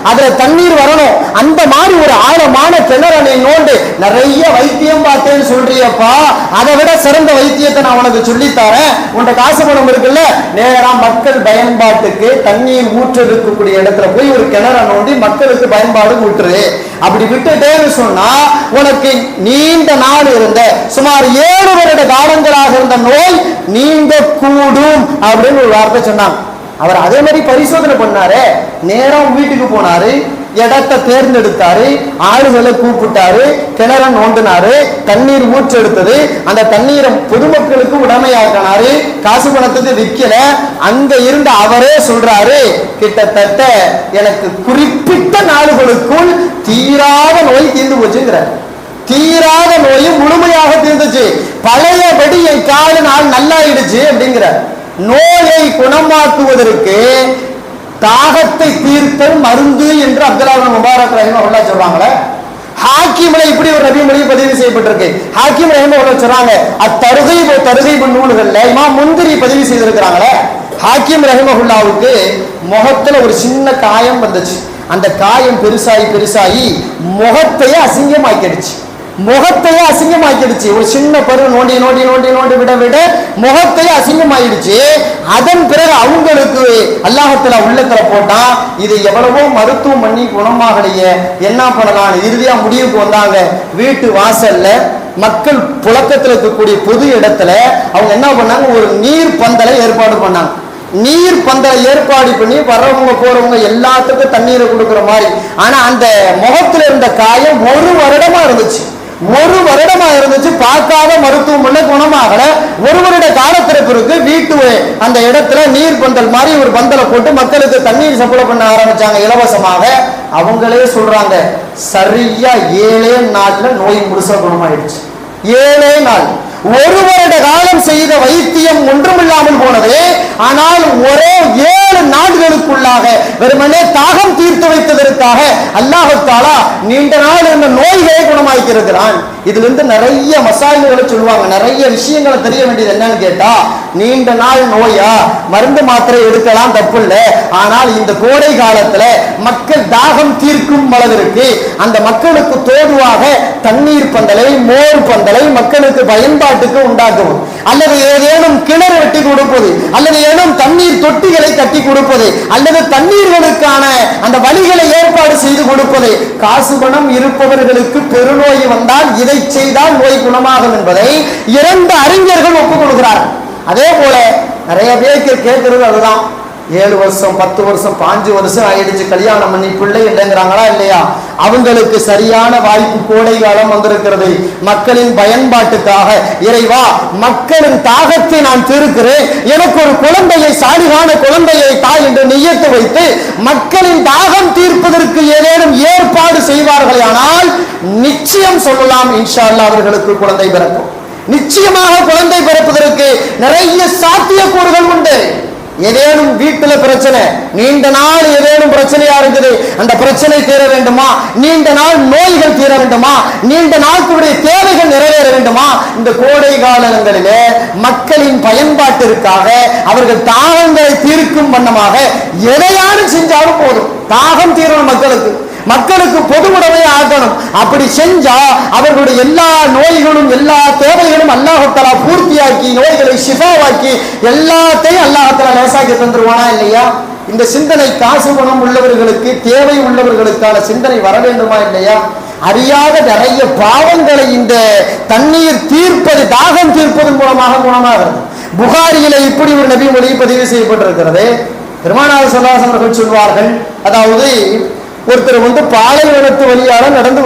அதுல தண்ணீர் வரணும். அந்த மாதிரி ஒரு ஆழமான கிணறை நீ நோண்டு. நிறைய வைத்தியம் பார்த்தேன்னு சொல்றியப்பா, அதை விட சிறந்த வைத்தியத்தை நான் உனக்கு சொல்லித்தரேன். உன்ட காசு பணம் இருக்குல்ல, நேரா மக்கள் பயன்பாட்டுக்கு தண்ணீர் ஊற்றெடுக்கக்கூடிய இடத்துல போய் ஒரு கிணறை நோண்டி மக்களுக்கு பயன்பாடு ஊற்றுரு. அப்படி விட்டுட்டேன்னு சொன்னா உனக்கு நீண்ட நாள் இருந்த சுமார் 7 வருட காலங்களாக இருந்த நோய் நீங்க கூடும் அப்படின்னு ஒரு வார்த்தை சொன்னாங்க. அவர் அதே மாதிரி பரிசோதனை பண்ணாரு. நேரம் வீட்டுக்கு போனாரு, இடத்தை தேர்ந்தெடுத்தாரு, ஆளுகளை கூப்பிட்டாரு, கிணற நோண்டினாரு, தண்ணீர் ஊற்றெடுத்தது. அந்த தண்ணீரை பொதுமக்களுக்கு உடமையாக்கினாரு, காசு பணத்துக்கு விற்கல. அங்க இருந்த அவரே சொல்றாரு, கிட்டத்தட்ட எனக்கு குறிப்பிட்ட நாளுகளுக்குள் தீராத நோய் தீர்ந்து போச்சுங்கிறார். தீராத நோயும் முழுமையாக தீர்ந்துச்சு, பழையபடி என் காலு நாள் நல்லாயிடுச்சு அப்படிங்கிறார். நோயை குணமாக்குவதற்கு தாகத்தை தீர்த்தல் மருந்து என்று அப்துல்லா இப்னு முபாரக் ரஹிமஹுல்லாஹ் சொல்றாங்களே. ஹாக்கிம்ல இப்படி ஒரு நபி மொழி பதிவு செய்யப்பட்டிருக்கு. ஹாக்கிம் ரஹிமஹுல்லாஹ் சொல்றாங்க, அத்தருகைப் நூல்கள்ல இமாம் முந்திரி பதிவு செய்திருக்கிறாங்களே, ஹாக்கிம் ரஹிமஹுல்லாவுக்கு முகத்துல ஒரு சின்ன காயம் வந்துச்சு. அந்த காயம் பெருசாகி முகத்தையே அசிங்கமாக்கிடுச்சு. ஒரு சின்ன பரு நோண்டி விட முகத்தையே அசிங்கமாயிடுச்சு. அதன் பிறகு அவங்களுக்கு அல்லாஹ்வுத்தஆலா உள்ளத்துல போட்டா இது எவ்வளவோ மருத்துவம் பண்ணி குணமாகலையே, என்ன பண்ணலாம்? இறுதியா முடிவுக்கு வந்தாங்க. வீட்டு வாசல்ல மக்கள் புழக்கத்தில் இருக்கக்கூடிய பொது இடத்துல அவங்க என்ன பண்ணாங்க, ஒரு நீர் பந்தலை ஏற்பாடு பண்ணாங்க. நீர் பந்தலை ஏற்பாடு பண்ணி வர்றவங்க போறவங்க எல்லாத்துக்கும் தண்ணீரை கொடுக்குற மாதிரி. ஆனா அந்த முகத்துல இருந்த காயம் ஒரு வருடமா இருந்துச்சு. பார்க்காத மருத்துவம் பண்ண குணமாகல. ஒரு வருட காலத்திற்கு வீட்டு அந்த இடத்துல நீர் பந்தல் மாதிரி ஒரு பந்தலை போட்டு மக்களுக்கு தண்ணீர் சப்ளை பண்ண ஆரம்பிச்சாங்க இலவசமாக. அவங்களே சொல்றாங்க, சரியா 7 நாள்ல நோய் முழுசா குணமாயிடுச்சு. 7 நாள். ஒரு வருட காலம் செய்த வைத்தியம் ஒன்றுமில்லாமல் போனது. ஆனால் ஒரே 7 நாட்களுக்குள்ளாக வெறுமனே தாகம் தீர்த்து வைத்ததற்காக அல்லாஹ்வுத்தஆலா நீண்ட நாள் இந்த நோய்களை குணமாக்கியிருக்கிறான். இதுல இருந்து நிறைய மசாயில்களை சொல்லுவாங்க, நிறைய விஷயங்களை தெரிய வேண்டியது என்னன்னு கேட்டா, நீண்ட நாள் நோயா மருந்து மாத்திரை எடுக்கலாம் தப்பு இல்லை. ஆனால் இந்த கோடை காலத்துல மக்கள் தாகம் தீர்க்கும் அளவிற்கு அந்த மக்களுக்கு தோதுவாக தண்ணீர் பந்தலை, மோர் பந்தலை மக்களுக்கு பயன்பாட்டுக்கு உண்டாக்குவது, அல்லது ஏதேனும் கிணறு வெட்டி கொடுப்பது, அல்லது ஏதேனும் தண்ணீர் தொட்டிகளை கட்டி கொடுப்பது, அல்லது தண்ணீர்களுக்கான அந்த வழிகளை ஏற்பாடு செய்து கொடுப்பது. காசு பணம் இருப்பவர்களுக்கு பெருநோய் வந்தால் இதை செய்தால் நோய் குணமாகும் என்பதை 2 அறிஞர்கள் ஒப்புக் கொடுக்கிறார்கள். அதே போல நிறைய பேருக்கு கேட்கிறது அதுதான். 7 வருஷம் 10 வருஷம் 5 வருஷம் ஆயிடுச்சு, கல்யாணம் பண்ணி பிள்ளை இல்லைங்கிறாங்களா இல்லையா? அவங்களுக்கு சரியான வாய்ப்பு கோடை காலம் வந்திருக்கிறது. மக்களின் பயன்பாட்டுக்காக இறைவா மக்களின் தாகத்தை நான் தீர்க்கிறேன், எனக்கு ஒரு குழந்தையை, சாலிகான குழந்தையை தாய் என்று நியத்து வைத்து மக்களின் தாகம் தீர்ப்பதற்கு ஏதேனும் ஏற்பாடு செய்வார்கள் ஆனால் நிச்சயம் சொல்லலாம், இன்ஷா அல்லாஹ் அவர்களுக்கு குழந்தை பிறக்கும். நிச்சயமாக குழந்தை பிறப்பதற்கு நிறைய சாத்தியக்கூறுகள் உண்டு. ஏதேனும் வீட்டுல பிரச்சனை, நீண்ட நாள் ஏதேனும் பிரச்சனையா இருக்குது, அந்த பிரச்சனை தீர வேண்டுமா? நீண்ட நாள் நோய்கள் தீர வேண்டுமா? நீண்ட நாட்களுடைய தேவைகள் நிறைவேற வேண்டுமா? இந்த கோடை காலங்களிலே மக்களின் பயன்பாட்டிற்காக அவர்கள் தாகங்களை தீர்க்கும் வண்ணமாக எதையாரும் செஞ்சாலும் போதும். தாகம் தீரணும் மக்களுக்கு பொது உணவை ஆக்கணும். அப்படி செஞ்சா அவர்களுடைய எல்லா நோய்களும் எல்லா தேவைகளும் அல்லாஹ்வுத்தஆலா பூர்த்தியாக்கி நோய்களை ஷிஃபாவாக்கி எல்லாத்தையும் அல்லாஹ்வுத்தஆலா லேசாக்கி தந்துருவானா இல்லையா? இந்த சிந்தனை காசு பணம் உள்ளவர்களுக்கு, தேவை உள்ளவர்களுக்கான சிந்தனை வர வேண்டுமா இல்லையா? அறியாத நிறைய பாவங்களை இந்த தண்ணீர் தீர்ப்பது, தாகம் தீர்ப்பதன் மூலமாக குணமாகிறது. புகாரியில இப்படி ஒரு நபி மொழி பதிவு செய்யப்பட்டிருக்கிறது. பெருமானார் ஸல்லல்லாஹு அலைஹி வஸல்லம் சொல்வார்கள், அதாவது ஒருத்தர் பாலைவனத்து வழியால நடந்து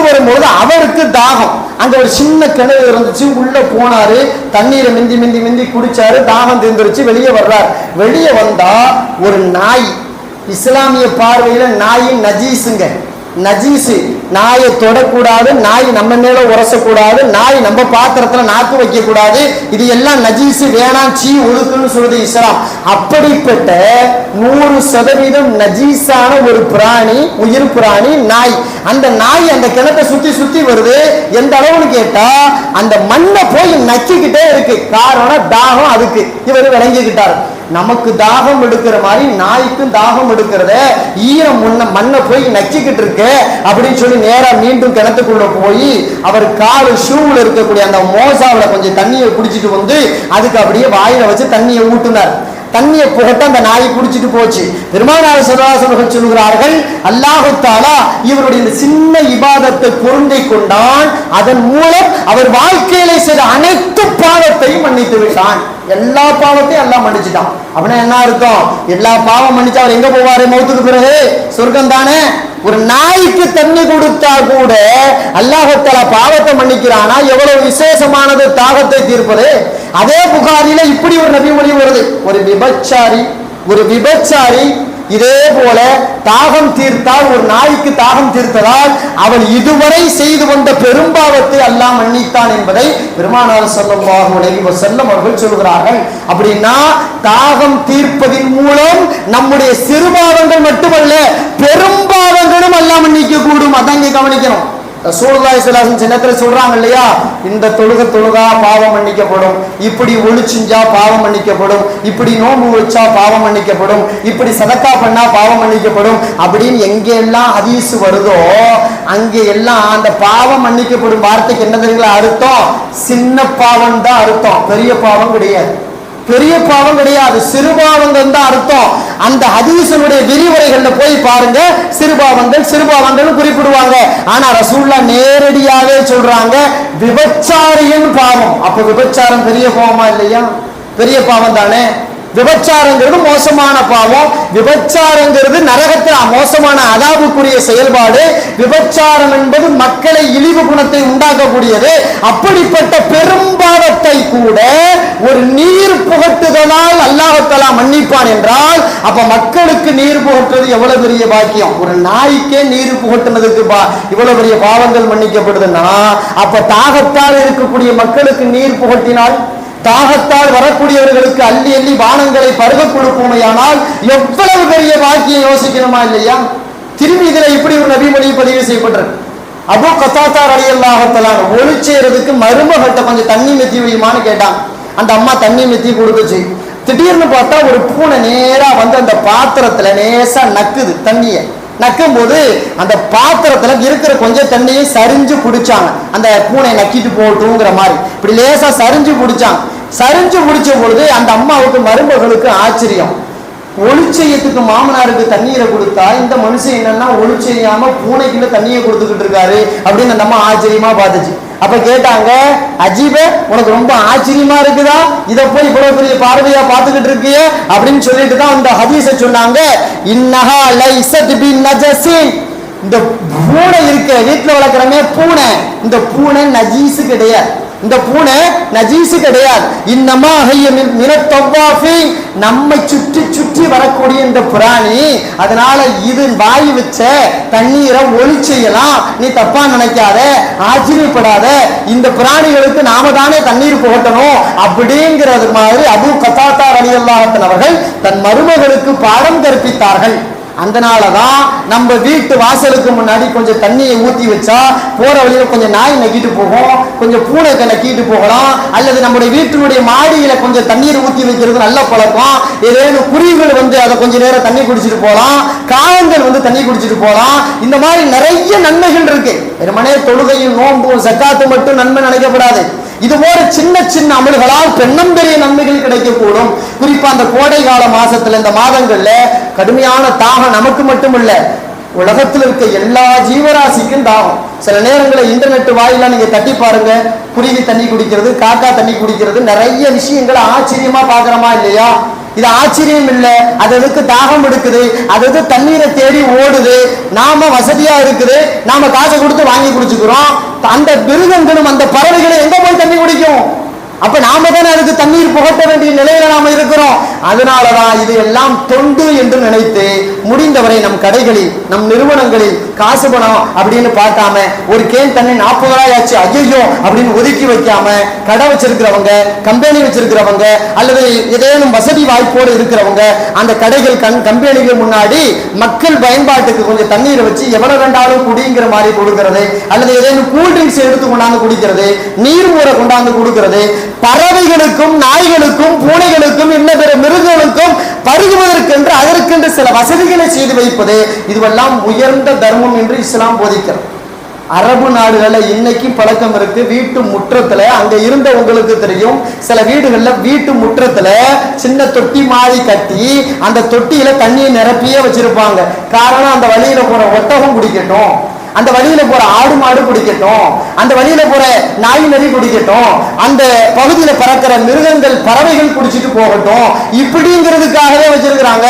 வரும்போது அவருக்கு தாகம். அங்க ஒரு சின்ன கிணறு இருந்துச்சு, உள்ள போனாரு, தண்ணீரை மிந்தி குடிச்சாரு, தாகம் தீர்ந்துருச்சு, வெளியே வர்றார். வெளியே வந்தா ஒரு நாய், இஸ்லாமிய பார்வையில நாய் நஜீஸுங்க, நஜீசு. நாயை தொடக்கூடாது, நாய் நம்ம மேல உரசக்கூடாது, நாய் நம்ம பாத்திரத்துல நாக்கு வைக்க கூடாது, இது எல்லாம் நஜீசு, வேணாம், சீ ஒழுக்குன்னு சொல்லுது இஸ்லாம். அப்படிப்பட்ட 100% நஜீஸான ஒரு பிராணி, உயிர் பிராணி நாய். அந்த நாய் அந்த கிணத்தை சுத்தி வருது. எந்த அளவுன்னு கேட்டா அந்த மண்ணை போய் நக்கிக்கிட்டே இருக்கு. காரணம் தாகம். அதுக்கு இவர் விளங்கிக்கிட்டார். நமக்கு தாகம் எடுக்கிற மாதிரி நாய்க்கும் தாகம் எடுக்கிறத, ஈரம் மண்ணை போய் நக்கிக்கிட்டு இருக்கு அப்படின்னு சொல்லி நேரா மீண்டும் கிணத்துக்குள்ள போய் அவர் காலு ஷூல இருக்கக்கூடிய அந்த மோசாவில கொஞ்சம் தண்ணியை குடிச்சிட்டு வந்து அதுக்கு அப்படியே வாயில வச்சு தண்ணியை ஊட்டுனார். தண்ணியை புகட்ட அந்த நாய் குடிச்சிட்டு போச்சு. பெருமானார் ஸல்லல்லாஹு அலைஹி வஸல்லம் சொல்கிறார்கள், அல்லாஹ்வுத்தஆலா இவருடைய இந்த சின்ன இபாதத்தை பொருந்தி கொண்டான். அதன் மூலம் அவர் வாழ்க்கையில செய்த அனைத்து பாவத்தையும் மன்னித்து விட்டான். எல்லா பாவத்தையும் எல்லாம் மன்னிச்சுட்டான். அப்படின்னா என்ன அர்த்தம்? எல்லா பாவம் மன்னிச்சா அவர் எங்க போவாரு? மௌத்துக்கு பிறகு சொர்க்கம் தானே. ஒரு நாய்க்கு தண்ணி கொடுத்தா கூட அல்லாஹ்வுத்தஆலா பாவத்தை மன்னிக்கிறானா? எவ்வளவு விசேஷமானது தாகத்தை தீர்ப்பது. அதே புகாரில இப்படி ஒரு நபி மொழி வருது, ஒரு விபச்சாரி இதே போல தாகம் தீர்த்தால், ஒரு நாய்க்கு தாகம் தீர்த்ததால் அவன் இதுவரை செய்து வந்த பெரும்பாவத்தை அல்லாஹ் மன்னித்தான் என்பதை பெருமானார் ஸல்லல்லாஹு அலைஹி வஸல்லம் அவர்கள் சொல்கிறார்கள். அப்படின்னா தாகம் தீர்ப்பதின் மூலம் நம்முடைய சிறுபாவங்கள் மட்டுமல்ல பெரும்பாவங்களும் அல்லாஹ் மன்னிக்க கூடும். அதான் இங்க கவனிக்கணும். ரசூலுல்லாஹி ஸல்லல்லாஹு அலைஹி வஸல்லம் சின்னத்துல சொல்றாங்க இல்லையா, இந்த தொழுகா பாவம் மன்னிக்கப்படும், இப்படி ஒளிச்சிஞ்சா பாவம் மன்னிக்கப்படும், இப்படி நோன்பு வச்சா பாவம் மன்னிக்கப்படும், இப்படி சதக்கா பண்ணா பாவம் மன்னிக்கப்படும் அப்படின்னு எங்கெல்லாம் ஹதீஸ் வருதோ அங்கே எல்லாம் அந்த பாவம் மன்னிக்கப்படும் வார்த்தைக்கு என்ன தெரியுங்களா அர்த்தம்? சின்ன பாவம் தான் அர்த்தம், பெரிய பாவம் கிடையாது. பெரிய பாவம் கிடையாது, சிறு பாவங்கள் தான் அர்த்தம். அந்த ஹதீஸனுடைய விரிவுரைகள்ல போய் பாருங்க, சிறுபாவங்கள் குறிப்பிடுவாங்க. ஆனா ரசூலுல்லாஹ் நேரடியாவே சொல்றாங்க விபச்சாரியின் பாவம். அப்ப விபச்சாரம் பெரிய பாவமா இல்லையா? பெரிய பாவம் தானே. விபச்சாரங்கிறது மோசமான பாவம், விபச்சாரங்கிறது நரகத்தில் மோசமான அதாபுக்குரிய செயல்பாடு. விபச்சாரம் என்பது மக்களை இழிவு குணத்தை உண்டாக்கக்கூடியது. அப்படிப்பட்ட பெரும்பாவத்தை கூட ஒரு நீர் புகட்டுதலால் அல்லாஹ் தஆலா மன்னிப்பான் என்றால், அப்ப மக்களுக்கு நீர் புகட்டுறது எவ்வளவு பெரிய பாக்கியம். ஒரு நாய்க்கே நீர் புகட்டுனதுக்கு இவ்வளவு பெரிய பாவங்கள் மன்னிக்கப்படுதுன்னா, அப்ப தாகத்தால் இருக்கக்கூடிய மக்களுக்கு நீர் புகட்டினால், தாகத்தால் வரக்கூடியவர்களுக்கு அள்ளி அள்ளி வானங்களை பருக கொடுப்போமையானால் எவ்வளவு பெரிய பாக்கியம் யோசிக்கணுமா இல்லையா? திரும்பி இதுல இப்படி ஒரு நபிமொழி பதிவு செய்யப்பட்டிருக்கு. அபூ கத்தாதா ரலியல்லாஹு தஆலா ஒளி செய்யறதுக்கு மருமகிட்ட கொஞ்சம் தண்ணி மெத்தி வையுமான்னு கேட்டாங்க. அந்த அம்மா தண்ணி மெத்தி கொடுத்துச்சு. திடீர்னு பார்த்தா ஒரு பூனை நேரா வந்து அந்த பாத்திரத்துல நேசா நக்குது. தண்ணிய நக்கும் போது அந்த பாத்திரத்துல இருக்கிற கொஞ்சம் தண்ணியை சரிஞ்சு பிடிச்சாங்க. அந்த பூனை நக்கிட்டு போட்டுங்கிற மாதிரி இப்படி லேசா சரிஞ்சு பிடிச்சாங்க. சரிஞ்சு பிடிச்ச பொழுது அந்த அம்மாவுக்கு மருமகளுக்கு ஆச்சரியம். ஒளி செய்யத்துக்கு மாமனாருக்கு தண்ணீரை கொடுத்தா இந்த மனுஷன் என்னன்னா ஒளி செய்யாம பூனைக்குள்ள தண்ணியை கொடுத்துக்கிட்டு இருக்காரு அப்படின்னு அந்த அம்மா ஆச்சரியமா பார்த்துச்சு. அப்ப கேட்டாங்க, அஜீபே உனக்கு ரொம்ப ஆச்சரியமா இருக்குதா, இத போய் இவ்வளவு பெரிய பார்வையா பார்த்துக்கிட்டு இருக்கிய அப்படின்னு சொல்லிட்டு தான் அந்த ஹதீஸை சொன்னாங்க. இன்னஹா லைஸத் பின் நஜஸின், இந்த பூனை இருக்க வீட்டுல வளர்க்கிறமே பூனை, இந்த பூனை நஜீஸ் கிடையாது. இந்த பூனை நஜீஸ் கிடையாது. இன்னமா நம்மை சுற்றி சுற்றி வரக்கூடிய இந்த பிராணி, அதனால இது வாய் வச்ச தண்ணீரை ஒளி செய்யலாம், நீ தப்பா நினைக்காத, ஆச்சரியப்படாத, இந்த பிராணிகளுக்கு நாம தானே தண்ணீர் புகட்டணும் அப்படிங்கிறது மாதிரி அபூ கத்தாதா ரலியல்லாஹு அன்ஹு அவர்கள் தன் மருமகளுக்கு பாடம் கற்பித்தார்கள். அதனாலதான் நம்ம வீட்டு வாசலுக்கு முன்னாடி கொஞ்சம் தண்ணியை ஊத்தி வச்சா போற வழியில கொஞ்சம் நாய் நக்கிட்டு போகும், கொஞ்சம் பூனை நக்கிட்டு போகலாம், அல்லது நம்முடைய வீட்டினுடைய மாடியில கொஞ்சம் தண்ணீர் ஊத்தி வைக்கிறது நல்ல பழக்கம். ஏதேனும் குருவிகள் வந்து அதை கொஞ்ச நேரம் தண்ணி குடிச்சிட்டு போகலாம், காகங்கள் வந்து தண்ணி குடிச்சிட்டு போகலாம். இந்த மாதிரி நிறைய நன்மைகள் இருக்கு. வெறுமனே தொழுகையும் நோன்பும் சக்காத்து மட்டும் நன்மை நினைக்கப்படாது. இது போல சின்ன சின்ன அமல்களால் பெண்ணும் பெரிய நன்மைகள் கிடைக்கக்கூடும். குறிப்பா அந்த கோடை கால மாசத்துல, இந்த மாதங்கள்ல கடுமையான தாகம் நமக்கு மட்டும் இல்ல, உலகத்தில் இருக்க எல்லா ஜீவராசிக்கும் தாகம். சில நேரங்களில் இன்டர்நெட் வாயிலாம் நீங்க தட்டி பாருங்க, குருவி தண்ணி குடிக்கிறது, காக்கா தண்ணி குடிக்கிறது, நிறைய விஷயங்களை ஆச்சரியமா பாக்குறோமா இல்லையா? இது ஆச்சரியம் இல்லை, அதுக்கு தாகம் எடுக்குது, அதுக்கு தண்ணீரை தேடி ஓடுது. நாம வசதியா இருக்குது, நாம காசை கொடுத்து வாங்கி குடிச்சுக்கிறோம். அந்த மிருகங்களும் அந்த பறவைகளும் எங்க போய் தண்ணி குடிக்கும்? அப்ப நாம தானே அதுக்கு தண்ணீர் புகட்ட வேண்டிய நிலையில நாம இருக்கிறோம். அதனாலதான் இது எல்லாம் தொண்டு என்று நினைத்து முடிந்தவரை நம் கடைகளில், நம் நிறுவனங்களில் காசு பணம் அப்படின்னு பார்க்காம, ஒரு கேன் தண்ணி 40 ரூபாய் ஆச்சு ஐயோ அப்படின்னு ஒதுக்கி வைக்காம, கடை வச்சிருக்கிறவங்க, கம்பெனி வச்சிருக்கிறவங்க, அல்லது ஏதேனும் வசதி வாய்ப்போடு இருக்கிறவங்க அந்த கடைகள் கம்பெனிகள் முன்னாடி மக்கள் பயன்பாட்டுக்கு கொஞ்சம் தண்ணீரை வச்சு எவ்வளவு வேண்டாலும் குடிங்கிற மாதிரி கொடுக்கிறது, அல்லது ஏதேனும் கூல்ட்ரிங்க்ஸ் எடுத்து கொண்டாந்து குடிக்கிறது, நீர்மூரை கொண்டாந்து கொடுக்கிறது, பறவைகளுக்கும் நாய்களுக்கும் பூனைகளுக்கும் இன்ன பிற மிருகங்களுக்கும் பருகுவதற்கென்று அதற்கென்று சில வசதிகளை செய்து வைப்பது, இதுவெல்லாம் உயர்ந்த தர்மம் என்று இஸ்லாம் போதிக்கிறது. அரபு நாடுகள்ல இன்னைக்கும் பழக்கம் இருக்கு. வீட்டு முற்றத்துல, அங்க இருந்த உங்களுக்கு தெரியும், சில வீடுகள்ல வீட்டு முற்றத்துல சின்ன தொட்டி மாதிரி கட்டி அந்த தொட்டியில தண்ணியை நிரப்பியே வச்சிருப்பாங்க. காரணம், அந்த வழியில போற ஒட்டகம் குடிக்கட்டும், அந்த வழியில போற ஆடு மாடு குடிக்கட்டும், அந்த வழியில போற நாய் நரி குடிக்கட்டும், அந்த பகுதியில பறக்கிற மிருகங்கள் பறவைகள் குடிச்சிட்டு போகட்டும், இப்படிங்கிறதுக்காகவே வச்சிருக்கிறாங்க.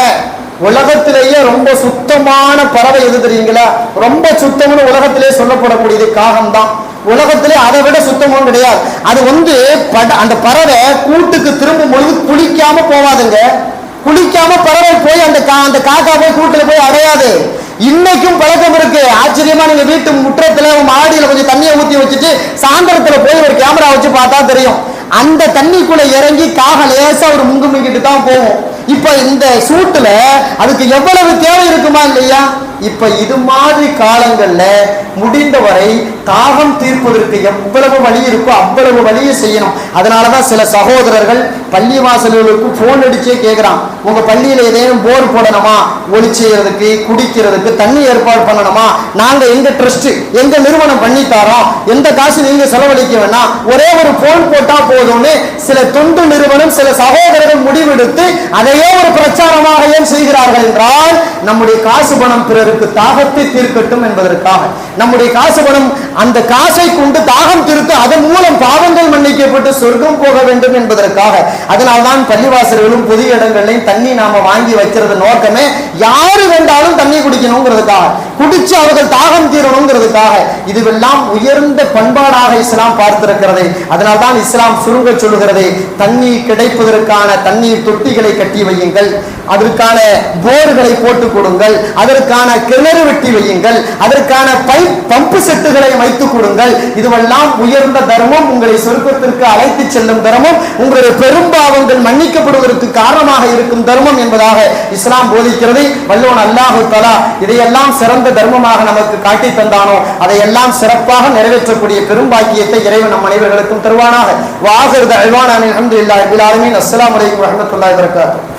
உலகத்திலேயே ரொம்ப சுத்தமான பறவை எது தெரியுங்களா? ரொம்ப சுத்தம்னு உலகத்திலே சொல்லப்படக்கூடியது காகம் தான். உலகத்திலே அதை விட சுத்தமும் கிடையாது. அது வந்து அந்த பறவை கூட்டுக்கு திரும்பும் பொழுது குளிக்காம போவாதுங்க. குளிக்காம பறவை போய் அந்த காக்கா போய் கூட்டுல போய் அடையாது. இன்னைக்கும் பழக்கம் இருக்கு. ஆச்சரியமா, நீங்க வீட்டு முற்றத்துல மாடியில கொஞ்சம் தண்ணியை ஊத்தி வச்சுட்டு சாயந்தரத்துல போய் ஒரு கேமரா வச்சு பார்த்தா தெரியும், அந்த தண்ணிக்குள்ள இறங்கி காக லேசா ஒரு முங்கிட்டு தான் போகும். இப்ப இந்த சூட்டுல அதுக்கு எவ்வளவு தேவை இருக்குமா இல்லையா? இப்ப இது மாதிரி காலங்கள்ல முடிந்தவரை தாகம் தீர்ப்பதற்கு எவ்வளவு வழி இருக்கோ அவ்வளவு வழியை செய்யணும். அதனாலதான் சில சகோதரர்கள் பள்ளி வாசல்களுக்கு போன் அடிச்சே கேட்கிறான், உங்க பள்ளியில ஏதேனும் போர் போடணுமா, ஒளி செய்யறதுக்கு குடிக்கிறதுக்கு தண்ணி ஏற்பாடு பண்ணணுமா, நாங்க எங்க ட்ரஸ்ட் எங்க நிறுவனம் பண்ணி தரோம், எந்த காசு நீங்க செலவழிக்க வேணாம், ஒரே ஒரு போன் போட்டா போதும்னு சில தொண்டு நிறுவனம் சில சகோதரர்கள் முடிவெடுத்து அதையே ஒரு பிரச்சாரமாக ஏன் செய்கிறார்கள் என்றால், நம்முடைய காசு பணம் பிறருக்கு தாகத்தை தீர்க்கட்டும் என்பதற்காக. நம்முடைய காசு பணம் அந்த காசை கொண்டு தாகம் தீர்த்து அதன் மூலம் பாவங்கள் மன்னிக்கப்பட்டு சொர்க்கம் போக வேண்டும் என்பதற்காக. அதனால்தான் பள்ளிவாசல்களும் பொது இடங்களையும் தண்ணி நாம வாங்கி வைக்கிறது நோக்கமே யாரு வேண்டாலும் தண்ணி குடிக்கணுங்கிறதுக்காக, குடிச்சு அவர்கள் தாகம் தீரணுங்கிறதுக்காக. இதுவெல்லாம் உயர்ந்த பண்பாடாக இஸ்லாம் பார்த்திருக்கிறது. அதனால்தான் இஸ்லாம் சுருங்க சொல்லுகிறது, தண்ணீர் கிடைப்பதற்கான தண்ணீர் தொட்டிகளை கட்டி வையுங்கள், அதற்கான போர்களை போட்டுக் கொடுங்கள், அதற்கான கிணறு வெட்டி வையுங்கள், அதற்கான பம்பு செட்டுகளை வைத்துக் கொடுங்கள். இதுவெல்லாம் உயர்ந்த தர்மம், உங்களை சொர்க்கத்திற்கு அழைத்து செல்லும் தர்மம், உங்களுடைய பெரும்பாவங்கள் மன்னிக்கப்படுவதற்கு காரணமாக இருக்கும் தர்மம் என்பதாக இஸ்லாம் போதிக்கிறது. வல்லோன் அல்லாஹு தஆலா இதையெல்லாம் சிறந்த தர்மமாக நமக்கு காட்டி தந்தானோ அதையெல்லாம் சிறப்பாக நிறைவேற்றக்கூடிய பெரும்பாக்கியத்தை இறைவன் நம் அனைவர்களுக்கும் தருவானாக. வாஹிர் தஅவானா அல்ஹம்துலில்லாஹி ரப்பில் ஆலமீன். அஸ்ஸலாமு அலைக்கும் வரஹ்மத்துல்லாஹி வபரகாத்துஹு.